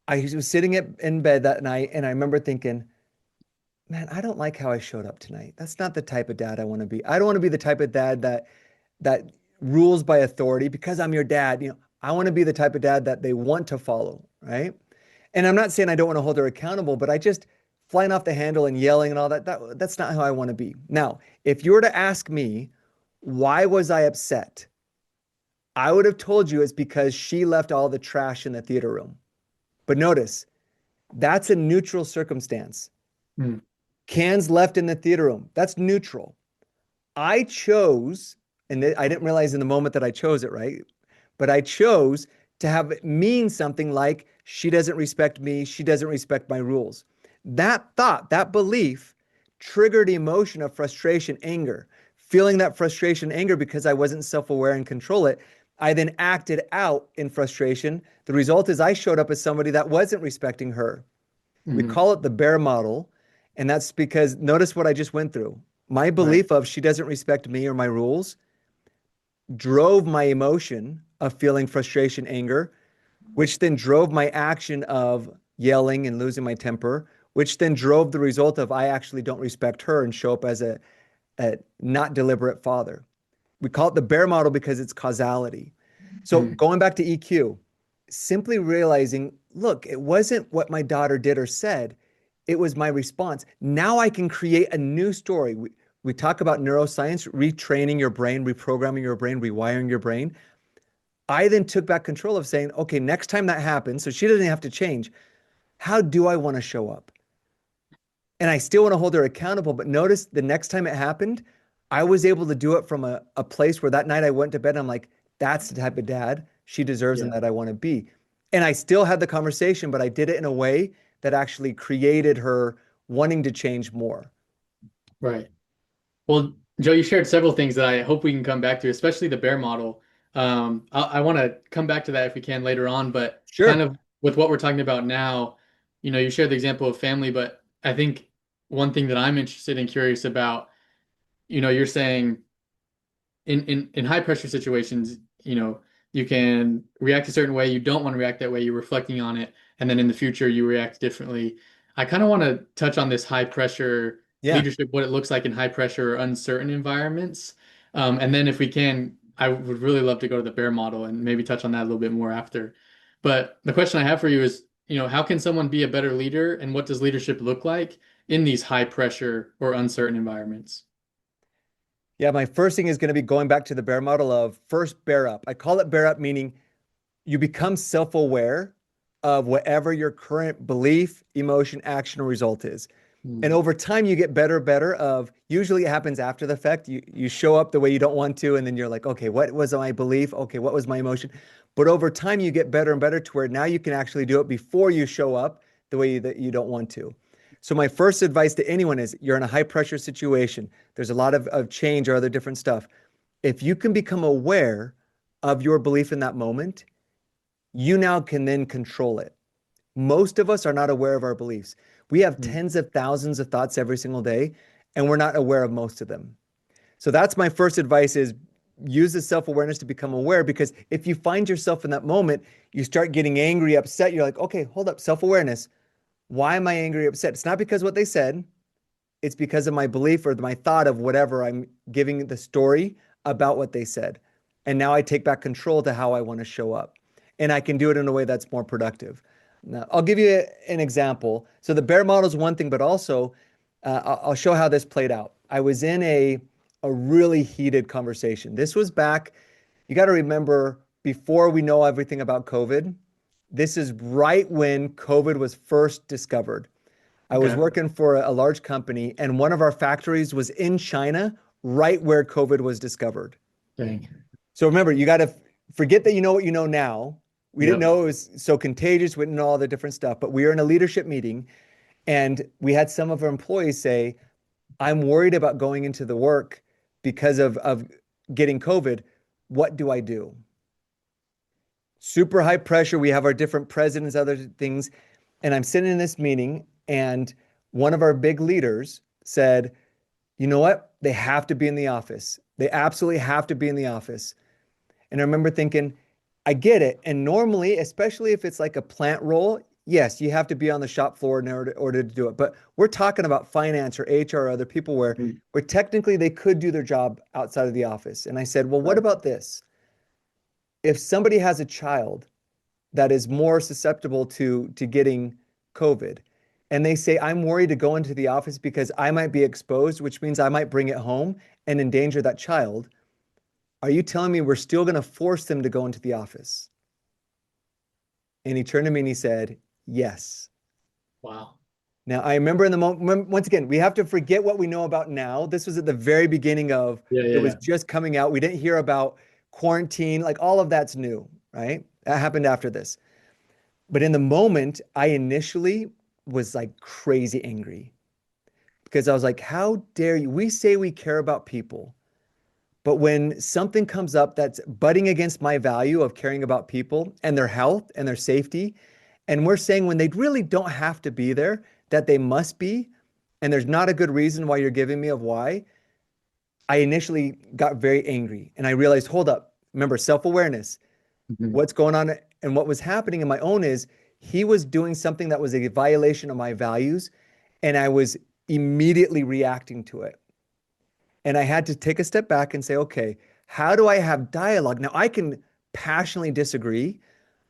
I was sitting in bed that night and I remember thinking, man, I don't like how I showed up tonight. That's not the type of dad I want to be. I don't want to be the type of dad that rules by authority because I'm your dad. I want to be the type of dad that they want to follow, right? And I'm not saying I don't want to hold her accountable, but I just flying off the handle and yelling and all that's not how I want to be. Now, if you were to ask me, why was I upset? I would have told you it's because she left all the trash in the theater room. But notice, that's a neutral circumstance. Mm, Cans left in the theater room. That's neutral. I chose, and I didn't realize in the moment that I chose it, right? But I chose to have it mean something like, she doesn't respect me, she doesn't respect my rules. That thought, that belief triggered emotion of frustration, anger. Feeling that frustration, anger because I wasn't self aware and control it. I then acted out in frustration. The result is I showed up as somebody that wasn't respecting her. We mhm. call it the bear model. And that's because notice what I just went through. My Right. belief of she doesn't respect me or my rules drove my emotion of feeling frustration, anger, which then drove my action of yelling and losing my temper, which then drove the result of I actually don't respect her and show up as a not deliberate father. We call it the bear model because it's causality. So Mm, going back to EQ, simply realizing, look, it wasn't what my daughter did or said, it was my response. Now I can create a new story. We talk about neuroscience, retraining your brain, reprogramming your brain, rewiring your brain. I then took back control of saying, okay, next time that happens, so she doesn't have to change. How do I want to show up? And I still want to hold her accountable. But notice the next time it happened, I was able to do it from a place where that night I went to bed and I'm like, that's the type of dad she deserves and yeah, that I want to be. And I still had the conversation, but I did it in a way that actually created her wanting to change more. right. Well, Joe, you shared several things that I hope we can come back to, especially the bear model. I want to come back to that if we can later on, but kind Sure. of with what we're talking about now, you shared the example of family, but I think one thing that I'm interested and curious about, you're saying in high pressure situations, You can react a certain way. You don't want to react that way. You're reflecting on it. And then in the future, you react differently. I kind of want to touch on this high pressure Yeah. leadership, what it looks like in high pressure or uncertain environments. And then if we can, I would really love to go to the bear model and maybe touch on that a little bit more after. But the question I have for you is, how can someone be a better leader and what does leadership look like in these high pressure or uncertain environments? Yeah, my first thing is going to be going back to the bear model of first bear up. I call it bear up, meaning you become self-aware of whatever your current belief, emotion, action, or result is. And Mm, over time, you get better of, usually it happens after the fact. You show up the way you don't want to, and then you're like, okay, what was my belief? Okay, what was my emotion? But over time, you get better and better to where now you can actually do it before you show up the way that you don't want to. So my first advice to anyone is you're in a high pressure situation. There's a lot of change or other different stuff. If you can become aware of your belief in that moment, you now can then control it. Most of us are not aware of our beliefs. We have mm, tens of thousands of thoughts every single day, and we're not aware of most of them. So that's my first advice is use the self-awareness to become aware, because if you find yourself in that moment, you start getting angry, upset, you're like, okay, hold up, self-awareness. Why am I angry, upset? It's not because of what they said. It's because of my belief or my thought of whatever I'm giving the story about what they said. And now I take back control to how I want to show up. And I can do it in a way that's more productive. Now, I'll give you an example. So the bear model is one thing, but also I'll show how this played out. I was in a really heated conversation. This was back, you got to remember, before we know everything about COVID. This is right when COVID was first discovered. I was okay. working for a large company, and one of our factories was in China, right where COVID was discovered. Dang. So remember, you got to forget that you know what you know now. We didn't Yep. know it was so contagious. We didn't know all the different stuff, but we were in a leadership meeting, and we had some of our employees say, I'm worried about going into the work because of getting COVID. What do I do? Super high pressure. We have our different presidents, other things. And I'm sitting in this meeting, and one of our big leaders said, you know what? They have to be in the office. They absolutely have to be in the office. And I remember thinking, I get it. And normally, especially if it's like a plant role, yes, you have to be on the shop floor in order to do it. But we're talking about finance or HR or other people Mm, where technically they could do their job outside of the office. And I said, well, what right. about this? If somebody has a child that is more susceptible to getting COVID, and they say, I'm worried to go into the office because I might be exposed, which means I might bring it home and endanger that child. Are you telling me we're still going to force them to go into the office? And he turned to me and he said, yes. Wow. Now, I remember in the moment, once again, we have to forget what we know about now. This was at the very beginning of, Yeah, it yeah, was yeah. just coming out. We didn't hear about quarantine, like all of that's new, right? That happened after this. But in the moment, I initially was like crazy angry because I was like, how dare you? We say we care about people, but when something comes up that's butting against my value of caring about people and their health and their safety, and we're saying when they really don't have to be there, that they must be, and there's not a good reason why you're giving me of why, I initially got very angry and I realized, hold up, remember self-awareness. Mhm. What's going on and what was happening in my own is he was doing something that was a violation of my values, and I was immediately reacting to it. And I had to take a step back and say, okay, how do I have dialogue? Now I can passionately disagree,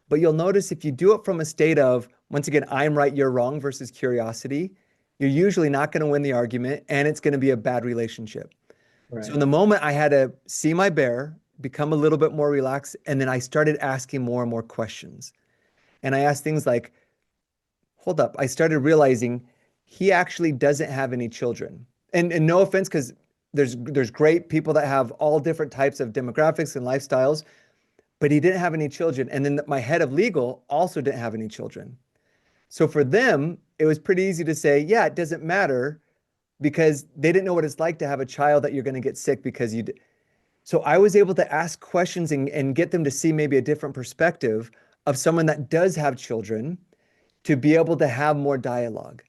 but you'll notice if you do it from a state of, once again, I'm right, you're wrong versus curiosity, you're usually not going to win the argument and it's going to be a bad relationship. So in Right. the moment, I had to see my bear, become a little bit more relaxed, and then I started asking more and more questions. And I asked things like, hold up, I started realizing he actually doesn't have any children. And no offense, because there's great people that have all different types of demographics and lifestyles, but he didn't have any children. And then my head of legal also didn't have any children. So for them, it was pretty easy to say, yeah, it doesn't matter because they didn't know what it's like to have a child that you're going to get sick because you. So I was able to ask questions and get them to see maybe a different perspective of someone that does have children to be able to have more dialogue.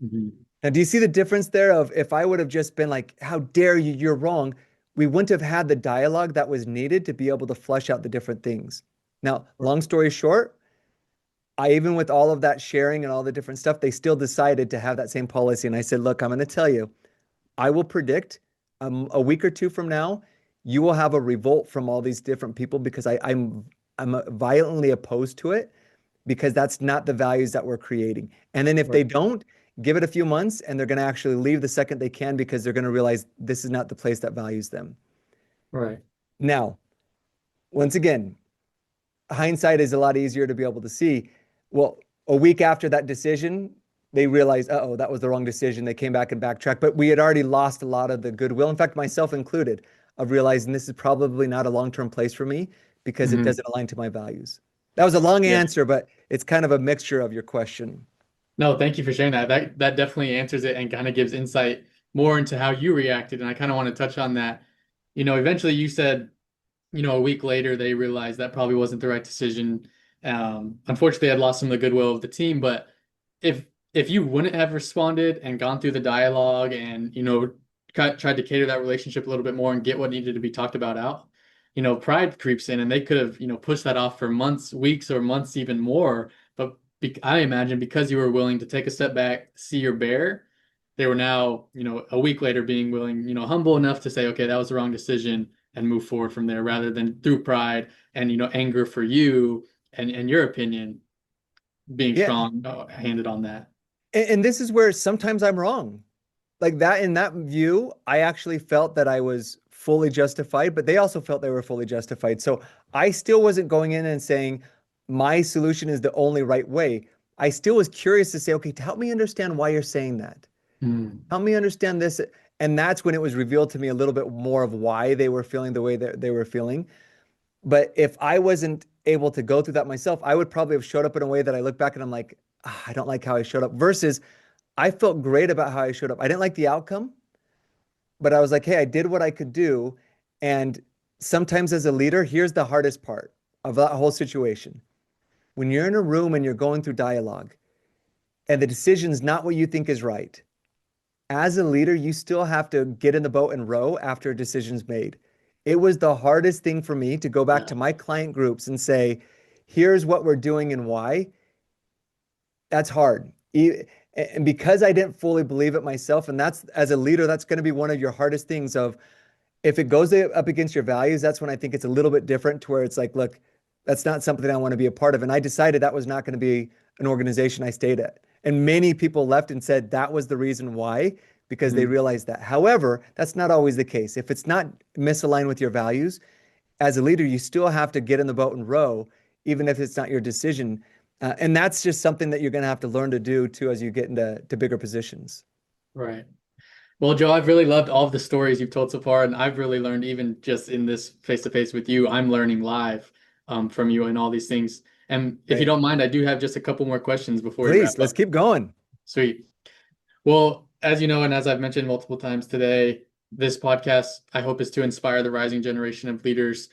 Mhm. Now, do you see the difference there of if I would have just been like, how dare you, you're wrong? we wouldn't have had the dialogue that was needed to be able to flesh out the different things. Now, long story short, I even with all of that sharing and all the different stuff, they still decided to have that same policy. And I said, look, I'm going to tell you, I will predict a week or two from now, you will have a revolt from all these different people because I'm violently opposed to it because that's not the values that we're creating. And then if Right. they don't, give it a few months and they're going to actually leave the second they can because they're going to realize this is not the place that values them. Right. Now, once again, hindsight is a lot easier to be able to see. Well, a week after that decision, they realized, oh, that was the wrong decision. They came back and backtracked, but we had already lost a lot of the goodwill. In fact, myself included, of realizing this is probably not a long-term place for me because it Mhm. doesn't align to my values. That was a long Yeah. answer, but it's kind of a mixture of your question. No, thank you for sharing that. That definitely answers it and kind of gives insight more into how you reacted. And I kind of want to touch on that. Eventually you said, a week later they realized that probably wasn't the right decision. Unfortunately, I'd lost some of the goodwill of the team, but if if you wouldn't have responded and gone through the dialogue and tried to cater that relationship a little bit more and get what needed to be talked about out, pride creeps in and they could have pushed that off for months, weeks, or months even more. But I imagine because you were willing to take a step back, see your bear, they were now a week later being willing, humble enough to say, okay, that was the wrong decision and move forward from there rather than through pride and anger for you and your opinion being Yeah. strong handed on that. And this is where sometimes I'm wrong. Like that, in that view, I actually felt that I was fully justified, but they also felt they were fully justified. So I still wasn't going in and saying my solution is the only right way. I still was curious to say, okay, help me understand why you're saying that. Mm. Help me understand this. And that's when it was revealed to me a little bit more of why they were feeling the way that they were feeling. But if I wasn't able to go through that myself, I would probably have showed up in a way that I look back and I'm like, "Ah, I don't like how I showed up. Versus I felt great about how I showed up. I didn't like the outcome, but I was like, hey, I did what I could do. And sometimes as a leader, here's the hardest part of that whole situation. When you're in a room and you're going through dialogue and the decision's not what you think is right, as a leader, you still have to get in the boat and row after a decision's made. It was the hardest thing for me to go back Yeah. to my client groups and say, here's what we're doing and why. That's hard. And because I didn't fully believe it myself, and that's as a leader, that's going to be one of your hardest things of if it goes up against your values, that's when I think it's a little bit different to where it's like, look, that's not something I want to be a part of. And I decided that was not going to be an organization I stayed at. And many people left and said that was the reason why, because they Mhm. realized that. However, that's not always the case. If it's not misaligned with your values, as a leader, you still have to get in the boat and row, even if it's not your decision. And that's just something that you're going to have to learn to do too as you get into bigger positions. Right. Well, Joe, I've really loved all of the stories you've told so far, and I've really learned even just in this face-to-face with you, I'm learning live from you and all these things. And if you Great. don't mind, I do have just a couple more questions before we Please, wrap let's up. keep going. Sweet. Well, as you know, and as I've mentioned multiple times today, this podcast, I hope, is to inspire the rising generation of leaders.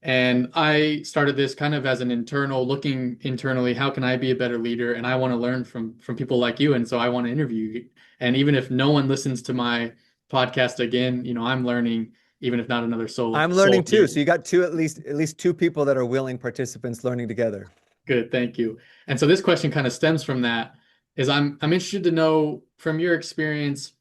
And I started this kind of as an internal, looking internally, how can I be a better leader? And I want to learn from people like you. And so I want to interview you. And even if no one listens to my podcast again, I'm learning, even if not another I'm soul learning too. here. So you got two at least two people that are willing participants learning together. Good, thank you. And so this question kind of stems from that, is I'm interested to know from your experience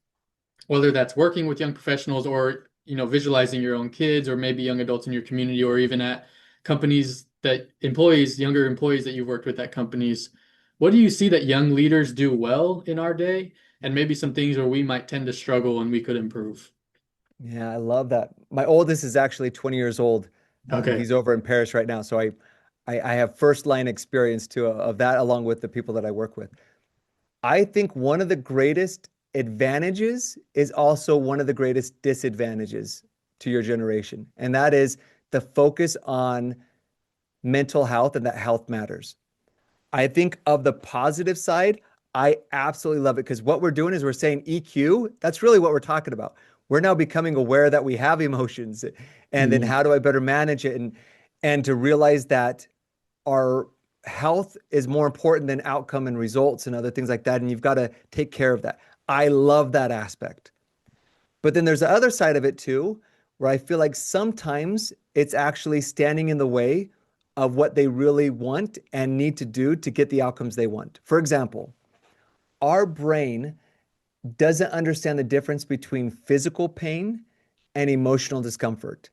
whether that's working with young professionals or visualizing your own kids or maybe young adults in your community or even at companies that employees younger employees that you've worked with at companies, what do you see that young leaders do well in our day and maybe some things where we might tend to struggle and we could improve? Yeah, I love that. My oldest is actually 20 years old. Okay. He's over in Paris right now. So I have first line experience too of that along with the people that I work with. I think one of the greatest advantages is also one of the greatest disadvantages to your generation. And that is the focus on mental health and that health matters. I think of the positive side, I absolutely love it because what we're doing is we're saying EQ, that's really what we're talking about. We're now becoming aware that we have emotions and then Mhm. how do I better manage it and to realize that our health is more important than outcome and results and other things like that and you've got to take care of that. I love that aspect. But then there's the other side of it too, where I feel like sometimes it's actually standing in the way of what they really want and need to do to get the outcomes they want. For example, our brain doesn't understand the difference between physical pain and emotional discomfort.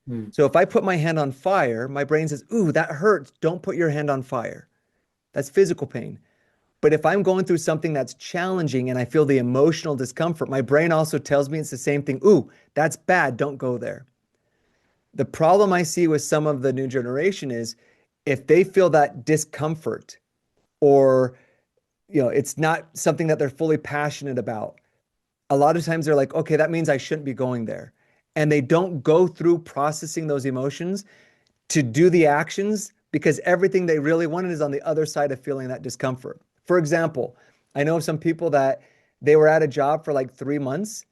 Mm. So if I put my hand on fire, my brain says, "Ooh, that hurts. Don't put your hand on fire." That's physical pain. But if I'm going through something that's challenging and I feel the emotional discomfort, my brain also tells me it's the same thing. "Ooh, that's bad. Don't go there." The problem I see with some of the new generation is if they feel that discomfort or it's not something that they're fully passionate about, a lot of times they're like, okay, that means I shouldn't be going there. And they don't go through processing those emotions to do the actions because everything they really wanted is on the other side of feeling that discomfort. For example, I know some people that they were at a job for like 3 months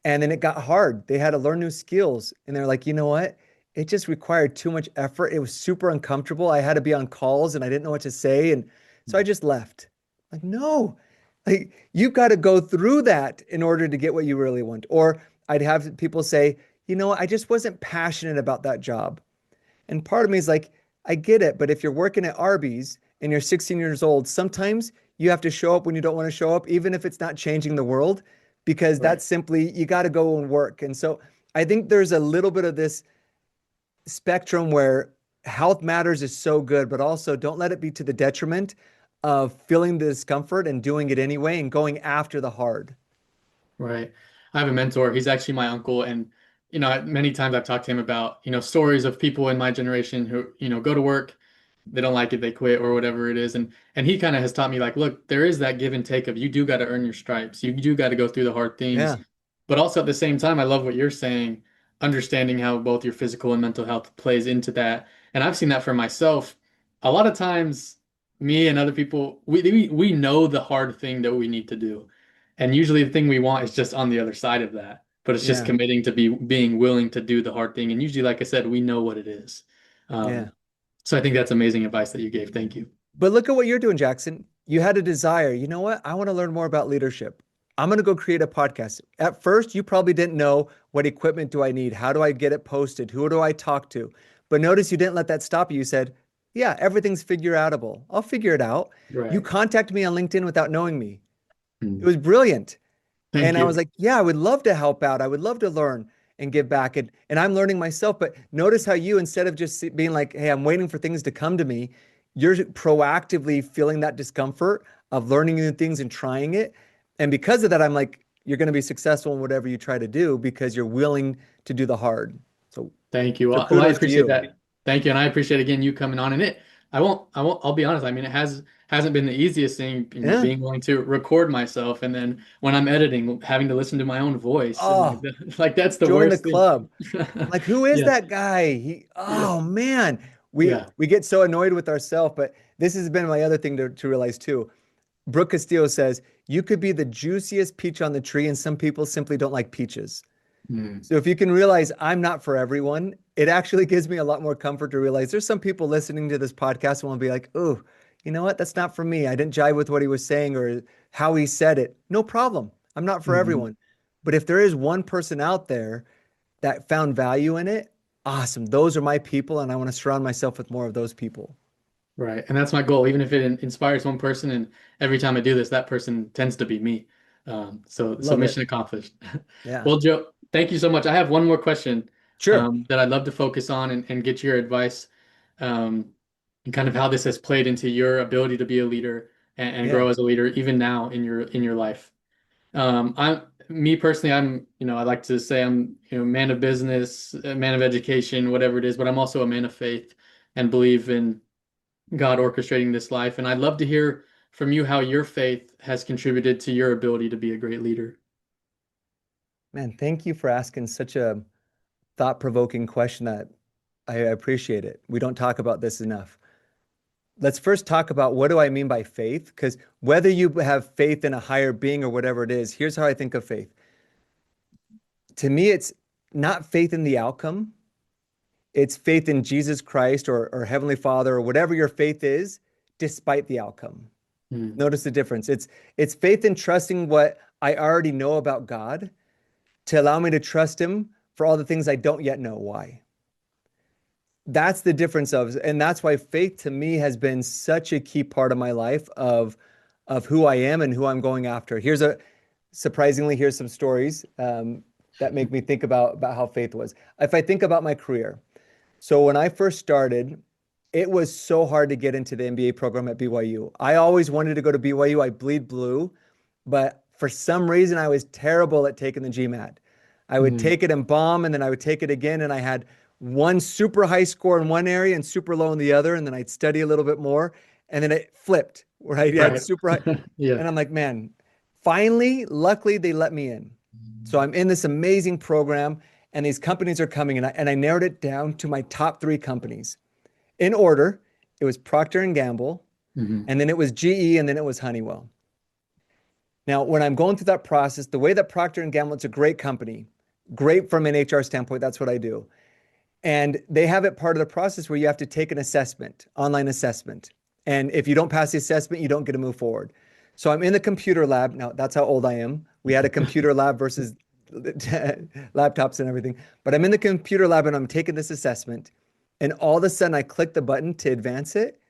and then it got hard. They had to learn new skills. And they're like, you know what? It just required too much effort. It was super uncomfortable. I had to be on calls and I didn't know what to say. And so I just left. Like, no, like you've got to go through that in order to get what you really want. Or I'd have people say, I just wasn't passionate about that job. And part of me is like, I get it, but if you're working at Arby's and you're 16 years old, sometimes you have to show up when you don't want to show up, even if it's not changing the world, because Right. that's simply, you got to go and work. And so I think there's a little bit of this spectrum where health matters is so good, but also don't let it be to the detriment of feeling the discomfort and doing it anyway and going after the hard. Right. I have a mentor. He's actually my uncle, and many times I've talked to him about stories of people in my generation who go to work, they don't like it, they quit or whatever it is, and he kind of has taught me like, look, there is that give and take of you do got to earn your stripes, you do got to go through the hard things, Yeah. but also at the same time, I love what you're saying, understanding how both your physical and mental health plays into that, and I've seen that for myself. A lot of times, me and other people, we know the hard thing that we need to do. And usually the thing we want is just on the other side of that. But it's just Yeah. committing to being willing to do the hard thing. And usually, like I said, we know what it is. Yeah. So I think that's amazing advice that you gave. Thank you. But look at what you're doing, Jackson. You had a desire. You know what? I want to learn more about leadership. I'm going to go create a podcast. At first, you probably didn't know what equipment do I need? How do I get it posted? Who do I talk to? But notice you didn't let that stop you. You said, yeah, everything's figure outable. I'll figure it out. You Right. contacted me on LinkedIn without knowing me. It Mm. was brilliant. Thank And I you. was like, yeah, I would love to help out. I would love to learn and give back. And I'm learning myself. But notice how you, instead of just being like, hey, I'm waiting for things to come to me, you're proactively feeling that discomfort of learning new things and trying it. And because of that, I'm like, you're going to be successful in whatever you try to do because you're willing to do the hard. So, Thank you. so Well, I kudos to appreciate you. that. Thank you. And I appreciate again you coming on. And I'll be honest. I mean, it hasn't been the easiest thing, Yeah. being willing to record myself and then when I'm editing, having to listen to my own voice and like Oh, that, like that's the join the worst thing. club. Like, who is Yeah. that guy? Oh man, we Yeah. we get so annoyed with ourselves. But this has been my other thing to realize too. Brooke Castillo says you could be the juiciest peach on the tree, and some people simply don't like peaches. Mm. So if you can realize I'm not for everyone, it actually gives me a lot more comfort to realize there's some people listening to this podcast and will be like, "Oh, you know what? That's not for me. I didn't jive with what he was saying or how he said it." No problem. I'm not for Mhm. everyone. But if there is one person out there that found value in it, awesome. Those are my people, and I want to surround myself with more of those people. Right. And that's my goal. Even if it inspires one person, and every time I do this, that person tends to be me. So Love it. mission accomplished. Yeah. Well, Joe, thank you so much. I have one more question Sure. that I'd love to focus on and get your advice, um, and kind of how this has played into your ability to be a leader and Yeah. grow as a leader, even now in your life. I'm me personally, I like to say I'm, man of business, a man of education, whatever it is, but I'm also a man of faith and believe in God orchestrating this life. And I'd love to hear from you how your faith has contributed to your ability to be a great leader. Man, thank you for asking such a thought-provoking question that I appreciate it. We don't talk about this enough. Let's first talk about what do I mean by faith? Because whether you have faith in a higher being or whatever it is, here's how I think of faith. To me, it's not faith in the outcome. It's faith in Jesus Christ or Heavenly Father or whatever your faith is, despite the outcome. Mm. Notice the difference. It's faith in trusting what I already know about God to allow me to trust Him for all the things I don't yet know why. That's the difference and that's why faith to me has been such a key part of my life of who I am and who I'm going after. Surprisingly, here's some stories that make me think about how faith was. If I think about my career, so when I first started, it was so hard to get into the MBA program at BYU. I always wanted to go to BYU. I bleed blue, but for some reason I was terrible at taking the GMAT. I would Mm. take it and bomb, and then I would take it again, and I had one super high score in one area and super low in the other, and then I'd study a little bit more, and then it flipped where I had Right. super high. Yeah. And I'm like, man, finally, luckily they let me in. So I'm in this amazing program, and these companies are coming, and I narrowed it down to my top 3 companies. In order, it was Procter and Gamble, Hmm. and then it was GE, and then it was Honeywell. Now, when I'm going through that process, the way that Procter and Gamble, it's a great company, great from an HR standpoint. That's what I do. And they have it part of the process where you have to take an assessment, online assessment. And if you don't pass the assessment, you don't get to move forward. So I'm in the computer lab. Now, that's how old I am. We had a computer lab versus laptops and everything. But I'm in the computer lab and I'm taking this assessment. And all of a sudden, I click the button to advance it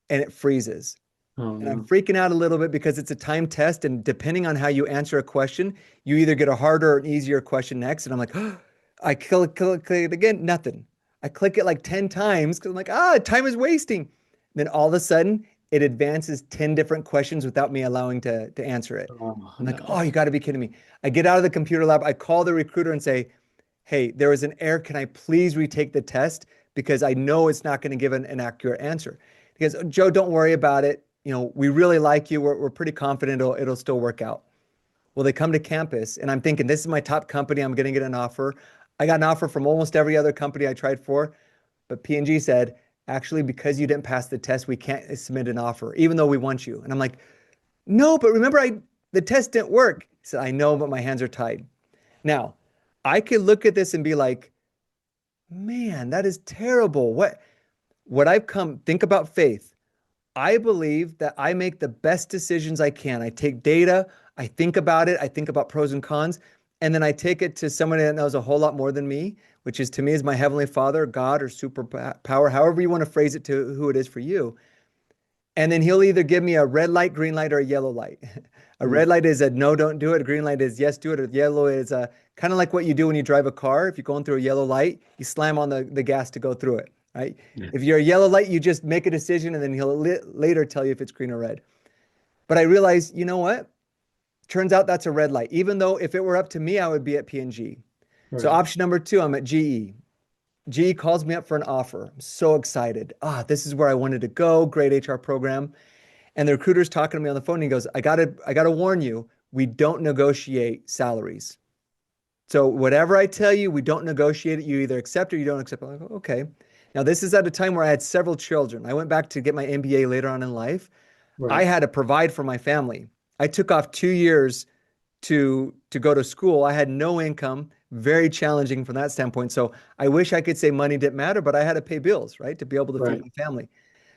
and it freezes. Oh And I'm no. freaking out a little bit because it's a time test. And depending on how you answer a question, you either get a harder or an easier question next. And I'm like, oh, I click it again, nothing. I click it like 10 times because I'm like, time is wasting. Then all of a sudden, it advances 10 different questions without me allowing to answer it. Oh I'm like, oh, no. you got to be kidding me. I get out of the computer lab. I call the recruiter and say, hey, there was an error. Can I please retake the test? Because I know it's not going to give an accurate answer. He goes, Joe, don't worry about it. We really like you. We're pretty confident it'll still work out. Well, they come to campus, and I'm thinking, this is my top company. I'm going to get an offer. I got an offer from almost every other company I tried for, but P&G said, actually, because you didn't pass the test, we can't submit an offer, even though we want you. And I'm like, no, but remember, the test didn't work. He said, I know, but my hands are tied. Now, I could look at this and be like, man, that is terrible. What I've come, think about faith. I believe that I make the best decisions I can. I take data, I think about it, I think about pros and cons, and then I take it to somebody that knows a whole lot more than me, which is to me is my heavenly Father, God, or superpower, however you want to phrase it to who it is for you. And then he'll either give me a red light, green light, or a yellow light. A red Mm. light is a no, don't do it. A green light is yes, do it. Or yellow is a kind of like what you do when you drive a car. If you're going through a yellow light, you slam on the gas to go through it, right? Yeah. If you're a yellow light, you just make a decision and then he'll later tell you if it's green or red. But I realized, you know what? Turns out that's a red light. Even though if it were up to me, I would be at P&G. So Right. option number 2, I'm at GE. GE calls me up for an offer. I'm so excited. This is where I wanted to go. Great HR program. And the recruiter's talking to me on the phone and he goes, I gotta warn you, we don't negotiate salaries. So whatever I tell you, we don't negotiate it. You either accept or you don't accept. I'm like, okay. Now this is at a time where I had several children. I went back to get my MBA later on in life. I Right. had to provide for my family. I took off 2 years to go to school. I had no income, very challenging from that standpoint. So I wish I could say money didn't matter, but I had to pay bills, right? To be able to feed Right. my family.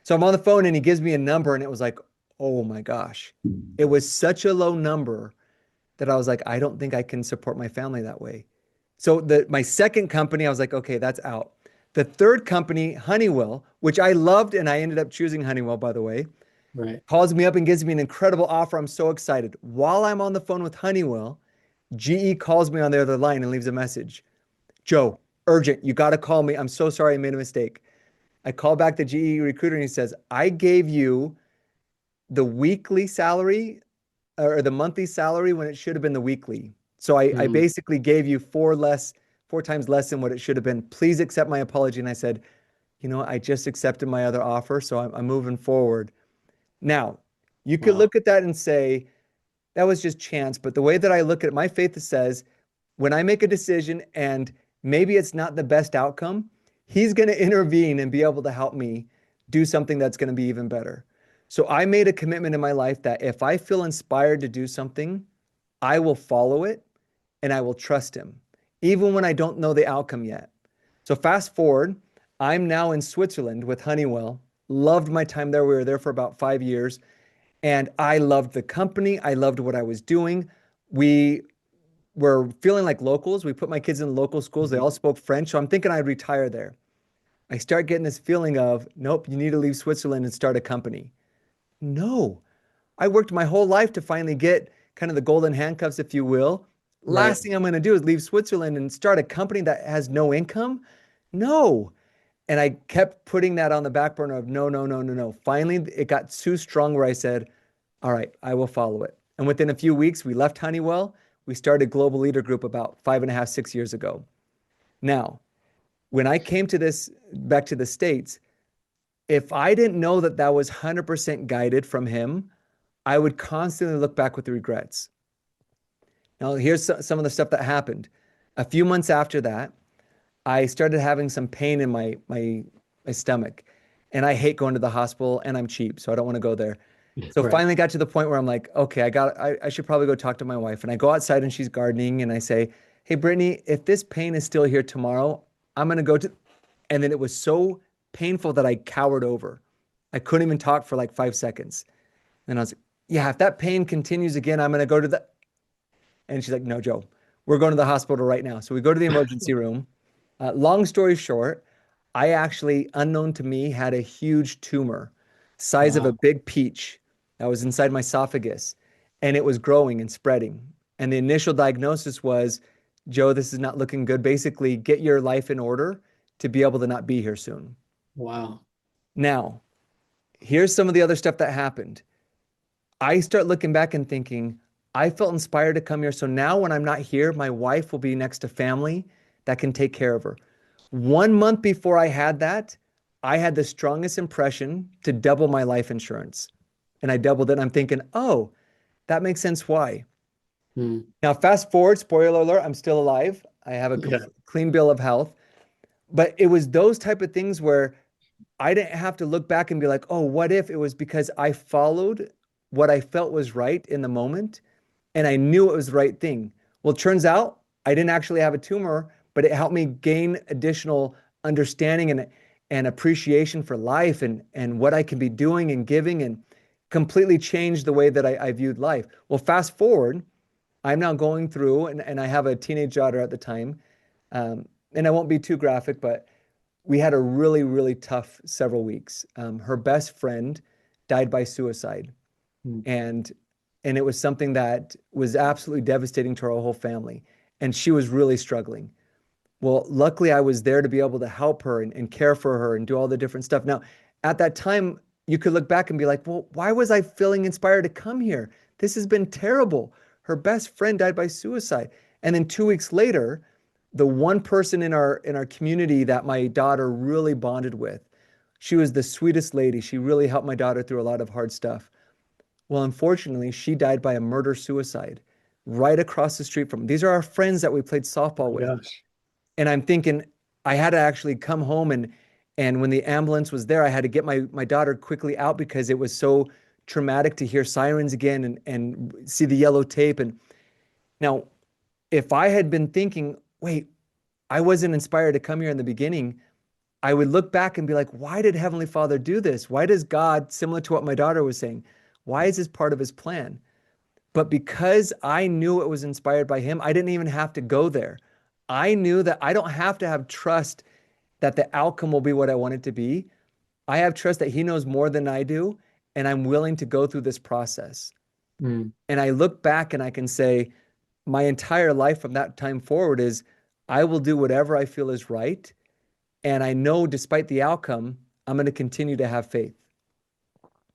So I'm on the phone and he gives me a number and it was like, oh my gosh. It was such a low number that I was like, I don't think I can support my family that way. So my second company, I was like, okay, that's out. The third company, Honeywell, which I loved and I ended up choosing Honeywell, by the way, Right. calls me up and gives me an incredible offer. I'm so excited. While I'm on the phone with Honeywell, GE calls me on the other line and leaves a message. Joe, urgent, you got to call me. I'm so sorry I made a mistake. I call back the GE recruiter and he says, I gave you the weekly salary or the monthly salary when it should have been the weekly. So I Mm. basically gave you 4 times less than what it should have been. Please accept my apology. And I said, I just accepted my other offer, so I'm moving forward. Now, you could Wow. look at that and say, that was just chance. But the way that I look at it, my faith says, when I make a decision and maybe it's not the best outcome, he's going to intervene and be able to help me do something that's going to be even better. So I made a commitment in my life that if I feel inspired to do something, I will follow it and I will trust him, even when I don't know the outcome yet. So fast forward, I'm now in Switzerland with Honeywell. Loved my time there. We were there for about 5 years. And I loved the company. I loved what I was doing. We were feeling like locals. We put my kids in local schools. They all spoke French. So I'm thinking I'd retire there. I start getting this feeling of, nope, you need to leave Switzerland and start a company. No, I worked my whole life to finally get kind of the golden handcuffs, if you will. Right. Last thing I'm going to do is leave Switzerland and start a company that has no income. No. And I kept putting that on the back burner of no, no, no, no, no. Finally, it got too strong where I said, all right, I will follow it. And within a few weeks, we left Honeywell. We started Global Leader Group about 5.5, 6 years ago. Now, when I came to this back to the States, if I didn't know that that was 100% guided from him, I would constantly look back with regrets. Now, here's some of the stuff that happened. A few months after that, I started having some pain in my stomach, and I hate going to the hospital, and I'm cheap, so I don't want to go there. So Right. finally got to the point where I'm like, okay, I should probably go talk to my wife. And I go outside and she's gardening, and I say, hey, Brittany, if this pain is still here tomorrow, I'm gonna go to, and then it was so painful that I cowered over. I couldn't even talk for like 5 seconds. And I was like, yeah, if that pain continues again, I'm gonna go to the, and she's like, no, Joe, we're going to the hospital right now. So we go to the emergency room. Long story short, I actually, unknown to me, had a huge tumor, size of a Wow. big peach, that was inside my esophagus, and it was growing and spreading. And the initial diagnosis was, Joe, this is not looking good. Basically, get your life in order to be able to not be here soon. Wow. Now, here's some of the other stuff that happened. I start looking back and thinking, I felt inspired to come here. So now when I'm not here, my wife will be next to family that can take care of her. 1 month before I had that, I had the strongest impression to double my life insurance. And I doubled it. And I'm thinking, oh, that makes sense why. Mm. Now, fast forward, spoiler alert, I'm still alive. I have a Yeah. clean bill of health. But it was those type of things where I didn't have to look back and be like, oh, what if? It was because I followed what I felt was right in the moment and I knew it was the right thing. Well, it turns out I didn't actually have a tumor, but it helped me gain additional understanding and appreciation for life and what I can be doing and giving and completely changed the way that I viewed life. Well, fast forward, I'm now going through, and I have a teenage daughter at the time. And I won't be too graphic, but we had a really, really tough several weeks. Her best friend died by suicide, Mm. and and it was something that was absolutely devastating to our whole family. And she was really struggling. Well, luckily, I was there to be able to help her and care for her and do all the different stuff. Now, at that time, you could look back and be like, well, why was I feeling inspired to come here? This has been terrible. Her best friend died by suicide. And then 2 weeks later, the one person in our community that my daughter really bonded with, she was the sweetest lady. She really helped my daughter through a lot of hard stuff. Well, unfortunately, she died by a murder suicide right across the street from. These are our friends that we played softball My with. gosh. And I'm thinking I had to actually come home and when the ambulance was there, I had to get my daughter quickly out because it was so traumatic to hear sirens again and see the yellow tape. And now, if I had been thinking, wait, I wasn't inspired to come here in the beginning, I would look back and be like, why did Heavenly Father do this? Why does God, similar to what my daughter was saying, why is this part of his plan? But because I knew it was inspired by him, I didn't even have to go there. I knew that I don't have to have trust that the outcome will be what I want it to be. I have trust that he knows more than I do, and I'm willing to go through this process. Mm. And I look back and I can say, my entire life from that time forward is I will do whatever I feel is right. And I know despite the outcome, I'm going to continue to have faith.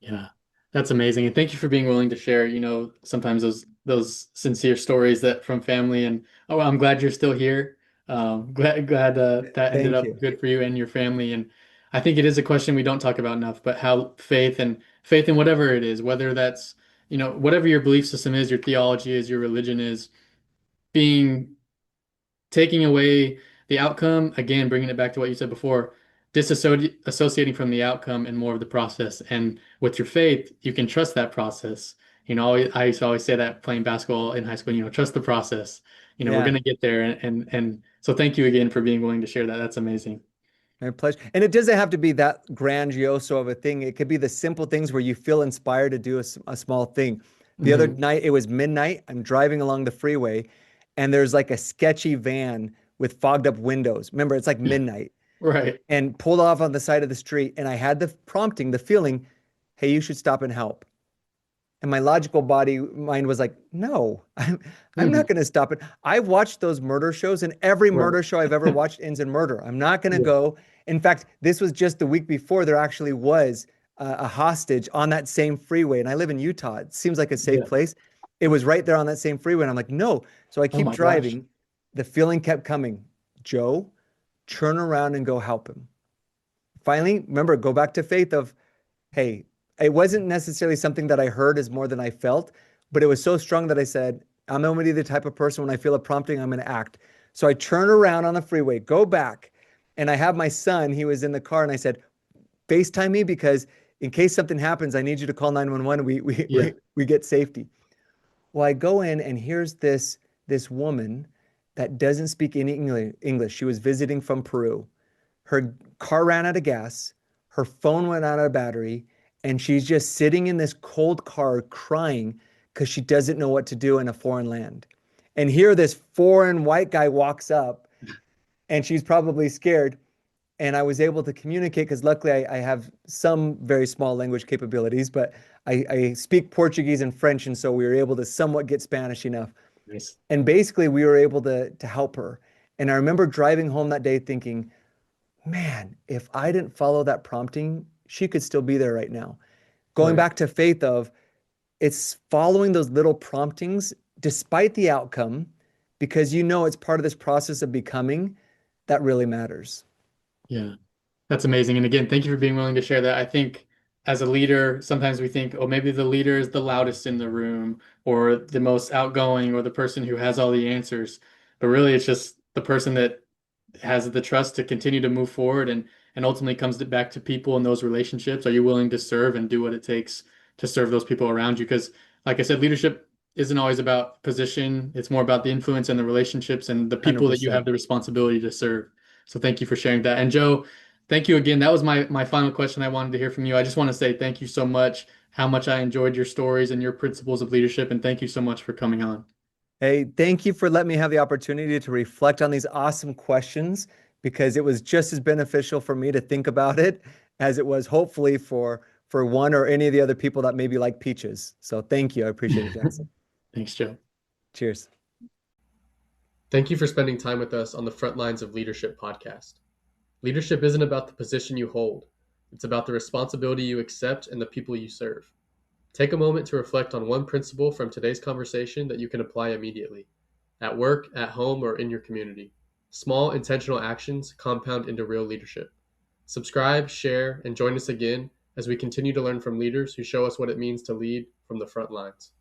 Yeah, that's amazing. And thank you for being willing to share, sometimes those sincere stories that from family and oh, well, I'm glad you're still here. Glad that ended Thank up you. good for you and your family. And I think it is a question we don't talk about enough, but how faith in whatever it is, whether that's, whatever your belief system is, your theology is, your religion is, being taking away the outcome, again, bringing it back to what you said before, disassociating from the outcome and more of the process. And with your faith, you can trust that process. I used to always say that playing basketball in high school, trust the process. We're Yeah. going to get there. And so thank you again for being willing to share that. That's amazing. My pleasure. And it doesn't have to be that grandiose of a thing. It could be the simple things where you feel inspired to do a small thing. The other Mhm. night, it was midnight. I'm driving along the freeway and there's like a sketchy van with fogged up windows. Remember, it's like midnight Right. and pulled off on the side of the street. And I had the prompting, the feeling, hey, you should stop and help. And my logical body mind was like, no, I'm not Mhm. going to stop it. I've watched those murder shows, and every Right. murder show I've ever watched ends in murder. I'm not going to Yeah. go. In fact, this was just the week before there actually was a hostage on that same freeway. And I live in Utah. It seems like a safe Yeah. place. It was right there on that same freeway. And I'm like, no. So I Oh keep my gosh. driving. The feeling kept coming. Joe, turn around and go help him. Finally, remember, go back to faith of, hey, it wasn't necessarily something that I heard as more than I felt, but it was so strong that I said, I'm going to be the type of person when I feel a prompting, I'm going to act. So I turn around on the freeway, go back, and I have my son, he was in the car, and I said, FaceTime me because in case something happens, I need you to call 911. Yeah. We get safety. Well, I go in and here's this woman that doesn't speak any English. She was visiting from Peru. Her car ran out of gas, her phone went out of battery, and she's just sitting in this cold car crying because she doesn't know what to do in a foreign land. And here this foreign white guy walks up and she's probably scared. And I was able to communicate because luckily I have some very small language capabilities, but I speak Portuguese and French. And so we were able to somewhat get Spanish enough. Nice. And basically we were able to help her. And I remember driving home that day thinking, man, if I didn't follow that prompting, she could still be there right now. Going Right. back to faith of it's following those little promptings despite the outcome, because you know it's part of this process of becoming that really matters. Yeah. That's amazing. And again, thank you for being willing to share that. I think as a leader, sometimes we think, oh, maybe the leader is the loudest in the room or the most outgoing or the person who has all the answers. But really, it's just the person that has the trust to continue to move forward and ultimately comes back to people in those relationships. Are you willing to serve and do what it takes to serve those people around you? Because, like I said, leadership isn't always about position. It's more about the influence and the relationships and the people that you have 100%. the responsibility to serve. So thank you for sharing that. And Joe, thank you again. That was my final question I wanted to hear from you. I just want to say thank you so much, how much I enjoyed your stories and your principles of leadership, and thank you so much for coming on. Hey, thank you for letting me have the opportunity to reflect on these awesome questions because it was just as beneficial for me to think about it as it was hopefully for one or any of the other people that maybe like peaches. So thank you. I appreciate it, Jackson. Thanks, Joe. Cheers. Thank you for spending time with us on the Front Lines of Leadership podcast. Leadership isn't about the position you hold, it's about the responsibility you accept and the people you serve. Take a moment to reflect on one principle from today's conversation that you can apply immediately, at work, at home, or in your community. Small, intentional actions compound into real leadership. Subscribe, share, and join us again as we continue to learn from leaders who show us what it means to lead from the front lines.